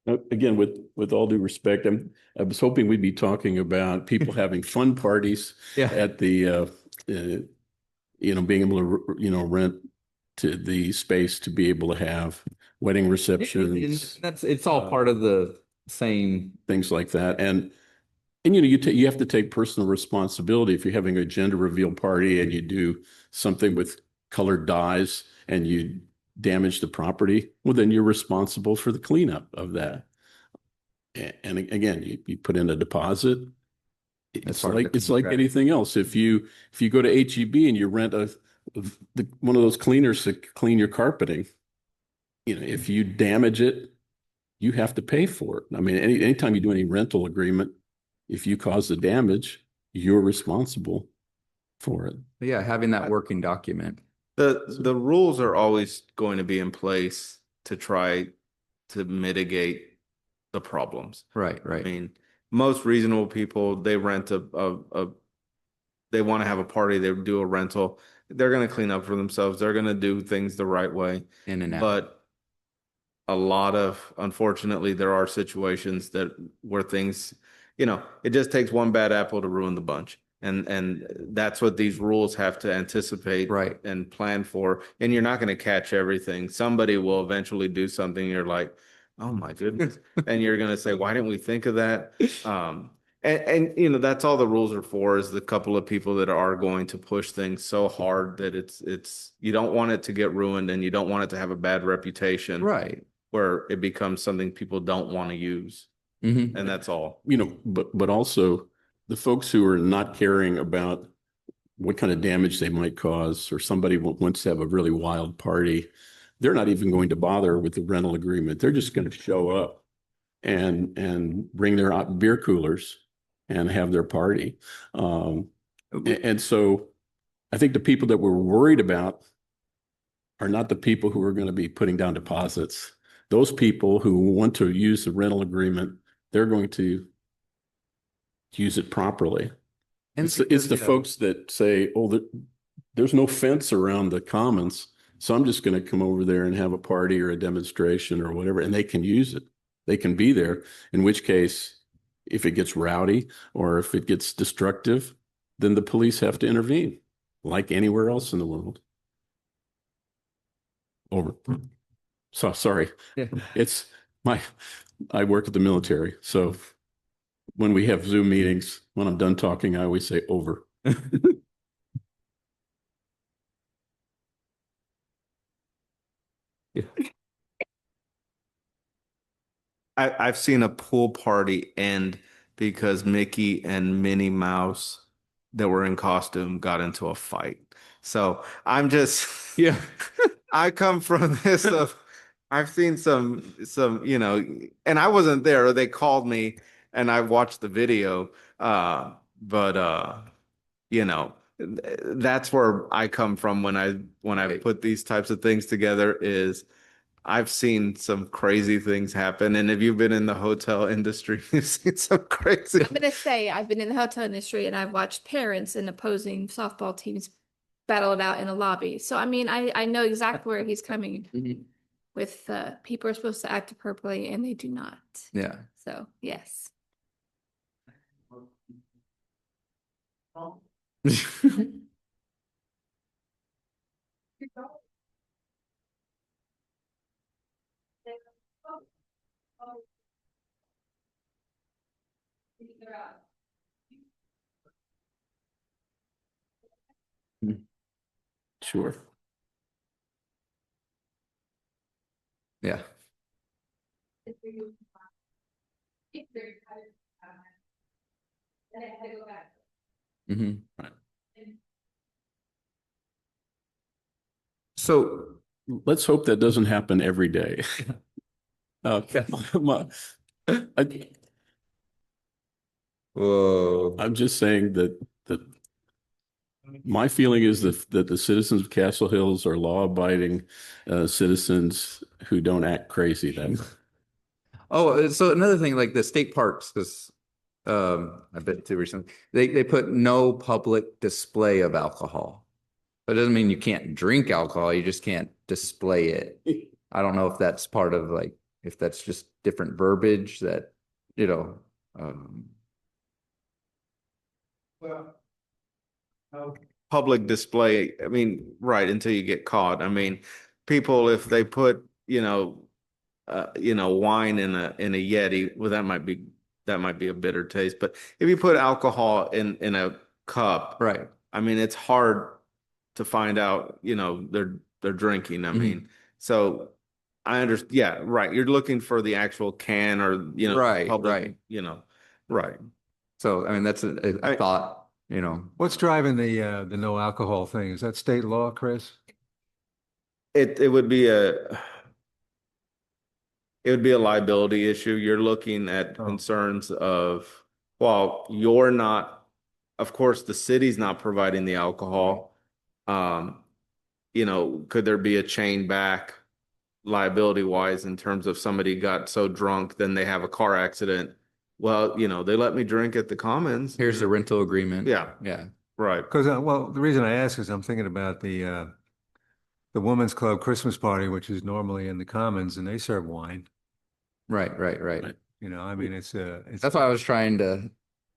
Again, with all due respect, I was hoping we'd be talking about people having fun parties Yeah. at the, being able to, rent to the space to be able to have wedding receptions, It's all part of the same. things like that. And you have to take personal responsibility if you're having a gender reveal party and you do something with colored dyes and you damage the property. Well, then you're responsible for the cleanup of that. And again, you put in a deposit. It's part of the like contract. anything else. If you go to HEB and you rent one of those cleaners to clean your carpeting, if you damage it, you have to pay for it. I mean, anytime you do any rental agreement, if you cause the damage, you're responsible for it. But yeah, having that working document. The rules are always going to be in place to try to mitigate the problems. Right, I right. mean, most reasonable people, they rent they want to have a party, they do a rental. They're going to clean up for themselves. They're going to do things the right way. In and out. But a lot of, unfortunately, there are situations where things, it just takes one bad apple to ruin the bunch. And that's what these rules have to anticipate. Right. And plan for. And you're not going to catch everything. Somebody will eventually do something. You're like, oh my goodness. And you're going to say, why didn't we think of that? And that's all the rules are for, is the couple of people that are going to push things so hard that it's you don't want it to get ruined, and you don't want it to have a bad reputation. Right. Where it becomes something people don't want to use. Mm-hmm. And that's all. But also the folks who are not caring about what kind of damage they might cause, or somebody wants to have a really wild party, they're not even going to bother with the rental agreement. They're just going to show up and bring their beer coolers and have their party. And so I think the people that we're worried about are not the people who are going to be putting down deposits. Those people who want to use the rental agreement, they're going to use it properly. And It's the folks that say, oh, there's no fence around the commons, so I'm just going to come over there and have a party or a demonstration or whatever, and they can use it. They can be there, in which case, if it gets rowdy or if it gets destructive, then the police have to intervene, like anywhere else in the world. Over. So sorry. Yeah. I work at the military, so when we have Zoom meetings, when I'm done talking, I always say over. Yeah. I've seen a pool party end because Mickey and Minnie Mouse that were in costume got into a fight. So I'm just, Yeah. I come from this of, I've seen some, and I wasn't there. They called me and I watched the video. But that's where I come from when I put these types of things together. Is I've seen some crazy things happen. And if you've been in the hotel industry, you've seen some crazy. I'm gonna say I've been in the hotel industry and I've watched parents and opposing softball teams battle it out in a lobby. So I mean, I know exactly where he's coming Mhm. with people are supposed to act appropriately and they do not. Yeah. So yes. Sure. Yeah. Mm-hmm. Right. So, Let's hope that doesn't happen every day. Yeah. whoa. I'm just saying that my feeling is that the citizens of Castle Hills are law-abiding citizens who don't act crazy. Oh, so another thing, like the state parks, because I've been to recently, they put no public display of alcohol. But it doesn't mean you can't drink alcohol, you just can't display it. I don't know if that's part of if that's just different verbiage that, Public display. I mean, right, until you get caught. I mean, people, if they put, wine in a Yeti, well, that might be a bitter taste. But if you put alcohol in a cup, right. I mean, it's hard to find out, they're drinking. I Mhm. mean, so I understand. Yeah, right. You're looking for the actual can or, Right, public, right. right. So, I mean, that's a thought, What's driving the no alcohol thing? Is that state law, Chris? It would be a liability issue. You're looking at Oh. concerns of, well, you're not, of course, the city's not providing the alcohol. you know, could there be a chain back liability wise in terms of somebody got so drunk, then they have a car accident? Well, you know, they let me drink at the Commons. Here's the rental agreement. Yeah. Yeah. Right. Because, well, the reason I ask is I'm thinking about the Women's Club Christmas party, which is normally in the Commons, and they serve wine. Right. Right. You know, I mean, it's That's why I was trying to,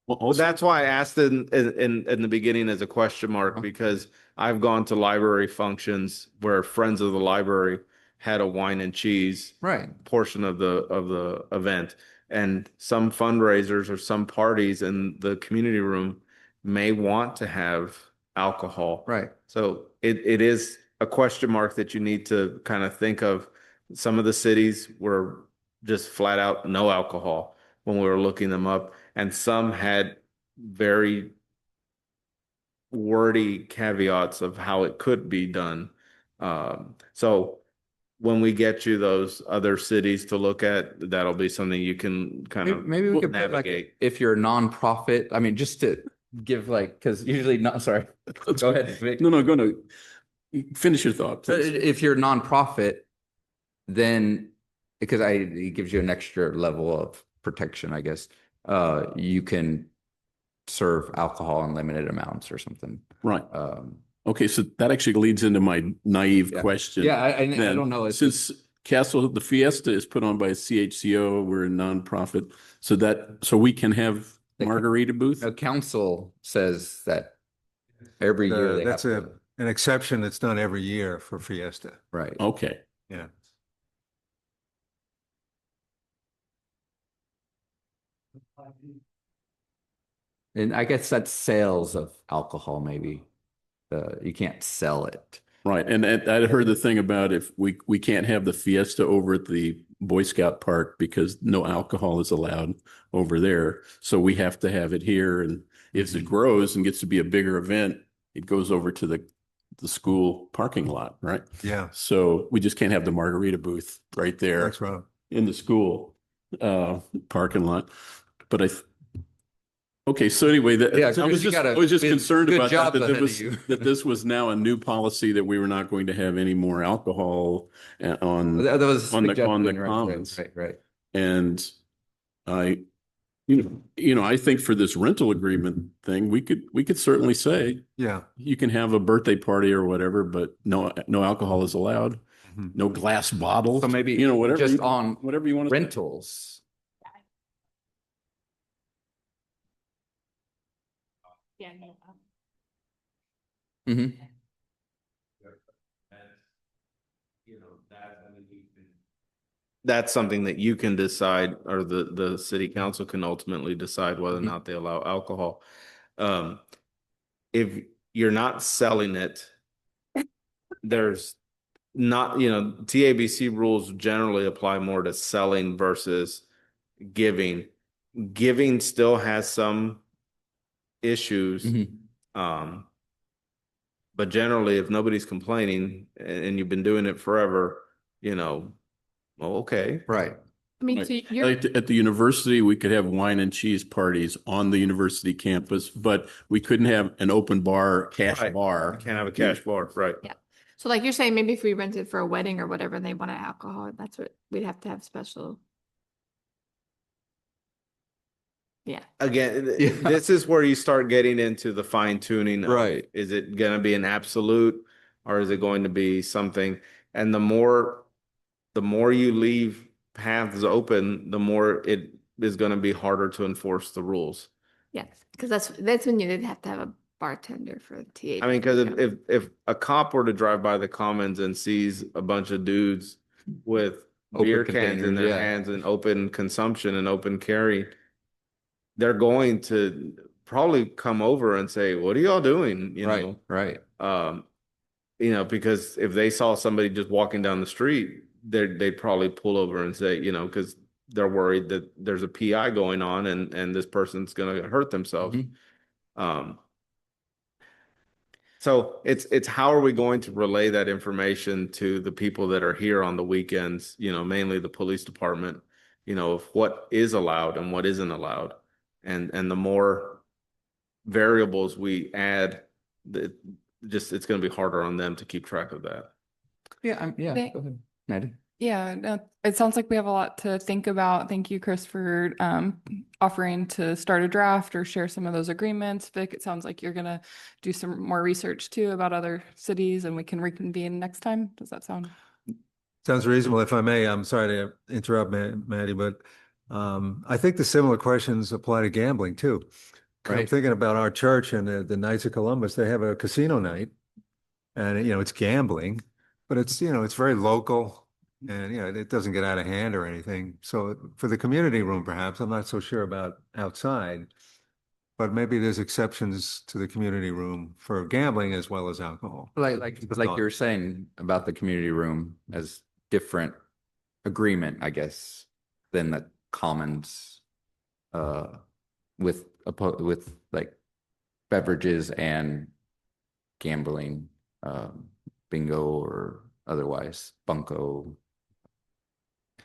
Well, Well, also, that's why I asked in the beginning as a question mark, because I've gone to library functions where friends of the library had a wine and cheese right. portion of the event. And some fundraisers or some parties in the community room may want to have alcohol. Right. So it is a question mark that you need to kind of think of. Some of the cities were just flat out no alcohol when we were looking them up, and some had very wordy caveats of how it could be done. So when we get you those other cities to look at, that'll be something you can kind Maybe, of maybe we could put like, navigate. if you're a nonprofit, I mean, just to give like, because usually not, sorry, go ahead. Vic. no, finish your thought, But please. if you're a nonprofit, then because it gives you an extra level of protection, I guess. You can serve alcohol in limited amounts or something. Right. Um, Okay, so that actually leads into my naive Yeah. question. yeah, I Then, don't know. It's Since the Fiesta is put on by CHCO, we're a nonprofit, so we can have The- margarita booth? a council says that every year they have that's to, an exception that's done every year for Fiesta. right. Okay, Yeah. And I guess that's sales of alcohol, maybe. You can't sell it. right. And I heard the thing about if we can't have the Fiesta over at the Boy Scout Park because no alcohol is allowed over there. So we have to have it here. And if it grows and gets to be a bigger event, it goes over to the school parking lot, right? Yeah, So we just can't have the margarita booth right there that's right. in the school parking lot. But okay, so anyway, Yeah, I was Chris, you got a just good- concerned good about job that ahead of was you. that this was now a new policy that we were not going to have any more alcohol on That was on the suggesting, right, commons. right. And I, I think for this rental agreement thing, we could certainly say Yeah. you can have a birthday party or whatever, but no alcohol is allowed. Mhm. No glass bottles. So maybe whatever just you, on whatever you want to rentals. Yeah, no. hmm That's something that you can decide, or the city council can ultimately decide whether or Mhm. not they allow alcohol. If you're not selling it, there's not, TABC rules generally apply more to selling versus giving. Giving still has some issues. Mhm. But generally, if nobody's complaining and you've been doing it forever, well, okay. Right. I mean, Right. so you're, Like at the university, we could have wine and cheese parties on the university campus, but we couldn't have an open bar, cash Right. bar. Can't have a cash bar, right? so like you're saying, maybe if we rented for a wedding or whatever, and they wanted alcohol, that's what we'd have to have special. Yeah, Again, Yeah. this is where you start getting into the fine tuning. Right. Is it going to be an absolute, or is it going to be something? And the more you leave paths open, the more it is going to be harder to enforce the rules. yes, because that's when you'd have to have a bartender for TA. I mean, because if a cop were to drive by the Commons and sees a bunch of dudes with Open beer cans in containers, their yeah. hands and open consumption and open carry, they're going to probably come over and say, "What are y'all doing?" Right. Right. Because if they saw somebody just walking down the street, they'd probably pull over and say, because they're worried that there's a PI going on and this person's going to hurt themselves. Mhm. So it's how are we going to relay that information to the people that are here on the weekends, mainly the police department, of what is allowed and what isn't allowed. And the more variables we add, the just, it's going to be harder on them to keep track of that. Yeah, yeah, They- go ahead, Maddie. Yeah, no, it sounds like we have a lot to think about. Thank you, Chris, for offering to start a draft or share some of those agreements. Vic, it sounds like you're gonna do some more research too about other cities, and we can reconvene next time. Does that sound? Sounds reasonable. If I may, I'm sorry to interrupt, Maddie, but I think the similar questions apply to gambling too. I'm Right. thinking about our church and the Knights of Columbus. They have a casino night, and it's gambling, but it's it's very local, and it doesn't get out of hand or anything. So for the community room, perhaps I'm not so sure about outside, but maybe there's exceptions to the community room for gambling as well as alcohol. Like Just a like thought. you were saying about the community room as different agreement, I guess, than the commons with like beverages and gambling, bingo or otherwise, bunco.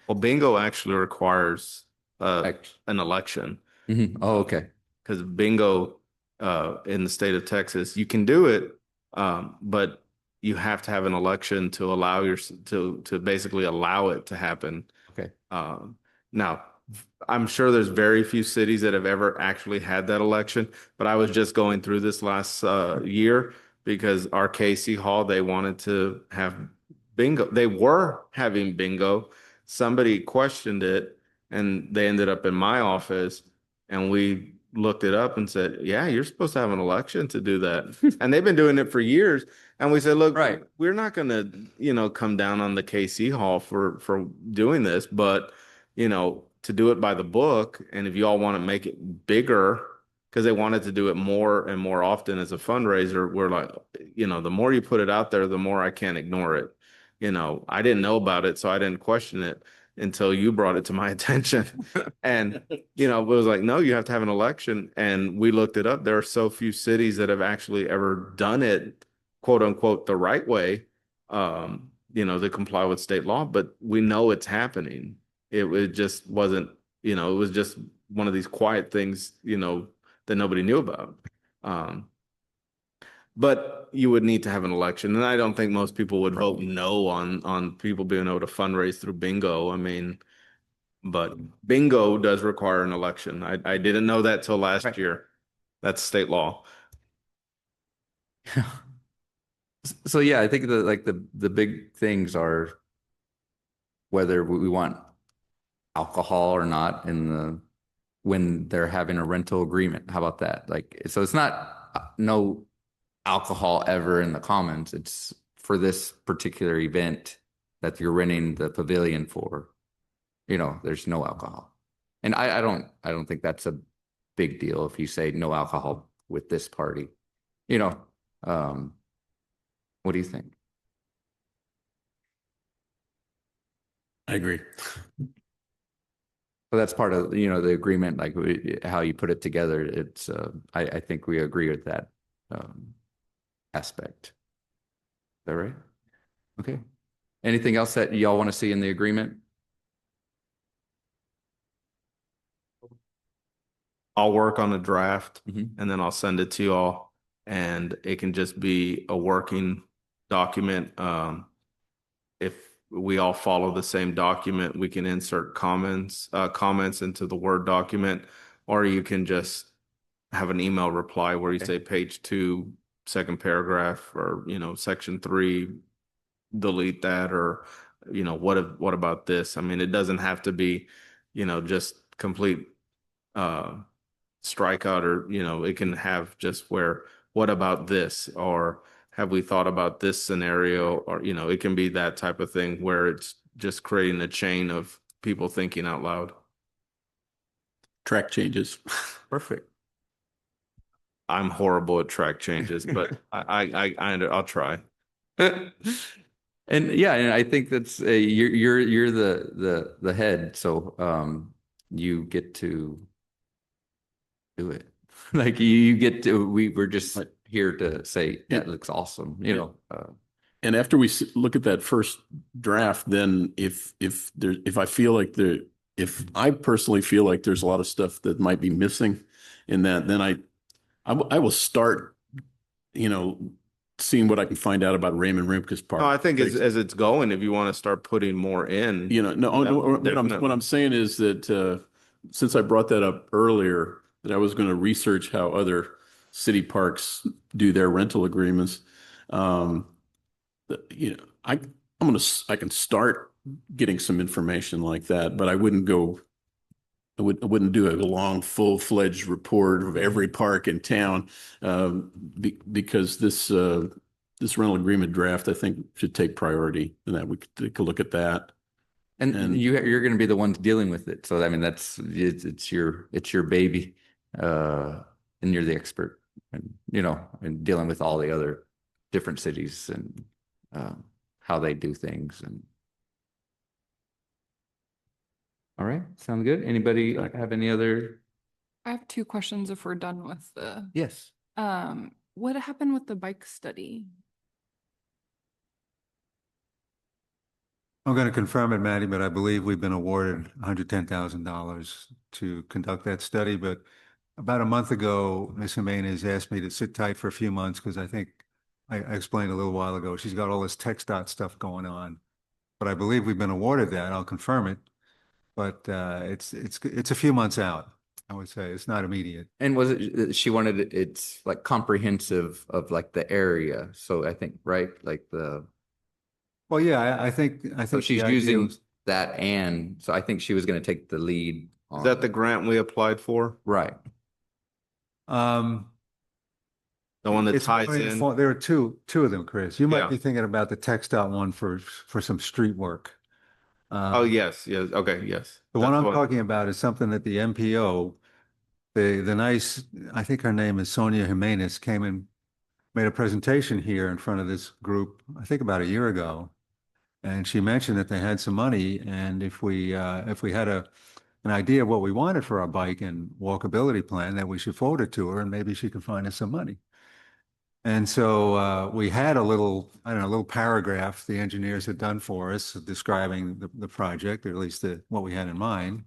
Well, bingo actually requires Act- an election. Mhm. Oh, okay. Because bingo in the state of Texas, you can do it, but you have to have an election to allow to basically allow it to happen. Okay. Now, I'm sure there's very few cities that have ever actually had that election, but I was just going through this last year because our Casey Hall, they wanted to have bingo. They were having bingo. Somebody questioned it and they ended up in my office and we looked it up and said, yeah, you're supposed to have an election to do that. And they've been doing it for years. And we said, look, Right. we're not going to, come down on the KC Hall for doing this, but, to do it by the book. And if you all want to make it bigger, because they wanted to do it more and more often as a fundraiser, we're like, the more you put it out there, the more I can't ignore it. I didn't know about it, so I didn't question it until you brought it to my attention. And, it was like, no, you have to have an election. And we looked it up. There are so few cities that have actually ever done it, quote unquote, the right way, to comply with state law. But we know it's happening. It just wasn't, it was just one of these quiet things, that nobody knew about. But you would need to have an election. And I don't think most people would vote no on people being able to fundraise through bingo. I mean, but bingo does require an election. I didn't know that till last Right. year. That's state law. So yeah, I think the big things are whether we want alcohol or not when they're having a rental agreement. How about that? Like, so it's not no alcohol ever in the commons. It's for this particular event that you're renting the pavilion for. There's no alcohol. And I don't think that's a big deal if you say no alcohol with this party. What do you think? I agree. Well, that's part of, the agreement, like how you put it together. It's, I think we agree with that aspect. Is that right? Okay. Anything else that y'all want to see in the agreement? I'll work on a draft Mhm. and then I'll send it to you all. And it can just be a working document. If we all follow the same document, we can insert comments into the Word document, or you can just have an email reply where you Okay. say page 2, second paragraph, or, section 3, delete that, or, what about this? I mean, it doesn't have to be, just complete, strikeout, or, it can have just what about this? Or have we thought about this scenario? Or, it can be that type of thing where it's just creating a chain of people thinking out loud. Track changes. Perfect. I'm horrible at track changes, but I'll try. And yeah, and I think that's you're the head, so you get to do it. Like you get to. We're just Right. here to say that Yeah. looks awesome. Yeah. And after we look at that first draft, then if I personally feel like there's a lot of stuff that might be missing in that, then I will start, seeing what I can find out about Raymond Rimkus Park. No, I think as it's going, if you want to start putting more in. You know, no, Yeah, what I'm saying is that since I brought that up earlier, that I was going to research how other city parks do their rental agreements. You know, I can start getting some information like that, but I wouldn't go. I wouldn't do a long, full-fledged report of every park in town, because this rental agreement draft, I think, should take priority, and that we could take a look at that. And you're going to be the ones dealing with it. So, I mean, it's your baby. And you're the expert and, and dealing with all the other different cities and, how they do things. And all right. Sound good. Anybody have any other? I have two questions if we're done with the, Yes. what happened with the bike study? I'm going to confirm it, Maddie, but I believe we've been awarded $110,000 to conduct that study. But about a month ago, Ms. Jimenez asked me to sit tight for a few months because I think I explained a little while ago, she's got all this TxDOT stuff going on. But I believe we've been awarded that. I'll confirm it. But it's a few months out, I would say. It's not immediate. And was it, she wanted it's like comprehensive of like the area. So I think, right? Like Well, yeah, I think so she's the idea using was- that. And so I think she was going to take the lead. Is that the grant we applied for? Right. The one that It's ties really in? There are two of them, Chris. You might Yeah. be thinking about the TxDOT one for some street work. Oh, yes, yes. Okay, yes. The one That's I'm what- talking about is something that the MPO, the nice, I think her name is Sonia Jimenez, came and made a presentation here in front of this group, I think about a year ago. And she mentioned that they had some money, and if we had an idea of what we wanted for our bike and walkability plan, that we should forward it to her, and maybe she could find us some money. And so we had a little, I don't know, a little paragraph the engineers had done for us describing the project, or at least what we had in mind.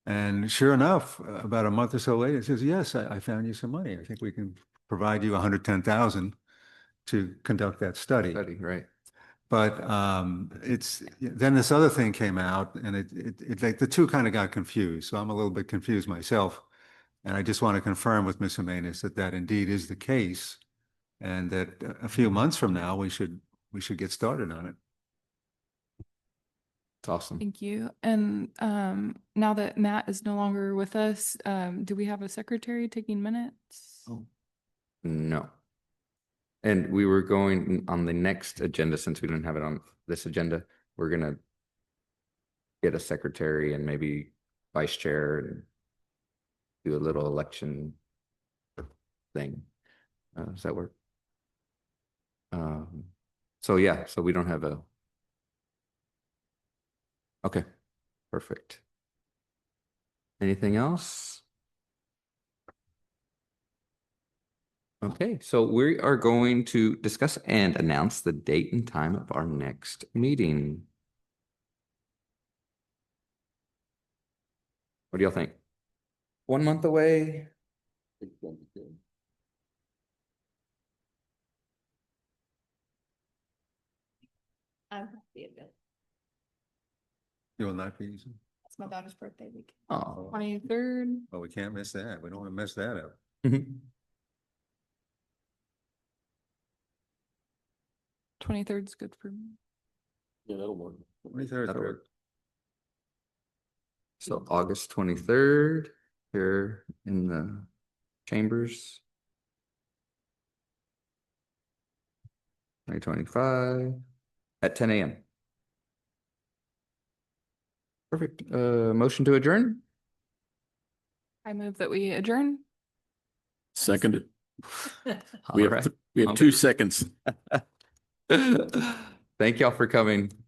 And sure enough, about a month or so later, it says, yes, I found you some money. I think we can provide you 110,000 to conduct that study. Right. But then this other thing came out, and it like the two kind of got confused. So I'm a little bit confused myself. And I just want to confirm with Ms. Jimenez that indeed is the case, and that a few months from now, we should get started on it. It's awesome. Thank you. And now that Matt is no longer with us, do we have a secretary taking minutes? Oh. No. And we were going on the next agenda, since we didn't have it on this agenda, we're going to get a secretary and maybe vice chair and do a little election thing. Does that work? So yeah, so we don't have a. Okay, perfect. Anything else? Okay, so we are going to discuss and announce the date and time of our next meeting. What do y'all think? 1 month away? You will not be easy. It's my daughter's birthday week. Oh. 23rd. Well, we can't miss that. We don't want to mess that up. 23rd is good for me. Yeah, that'll work. 23rd. That'll work. So August 23rd here in the chambers. 2025 at 10 a.m. Perfect. Motion to adjourn? I move that we adjourn. Seconded. All We have, right. we have 2 seconds. Thank y'all for coming.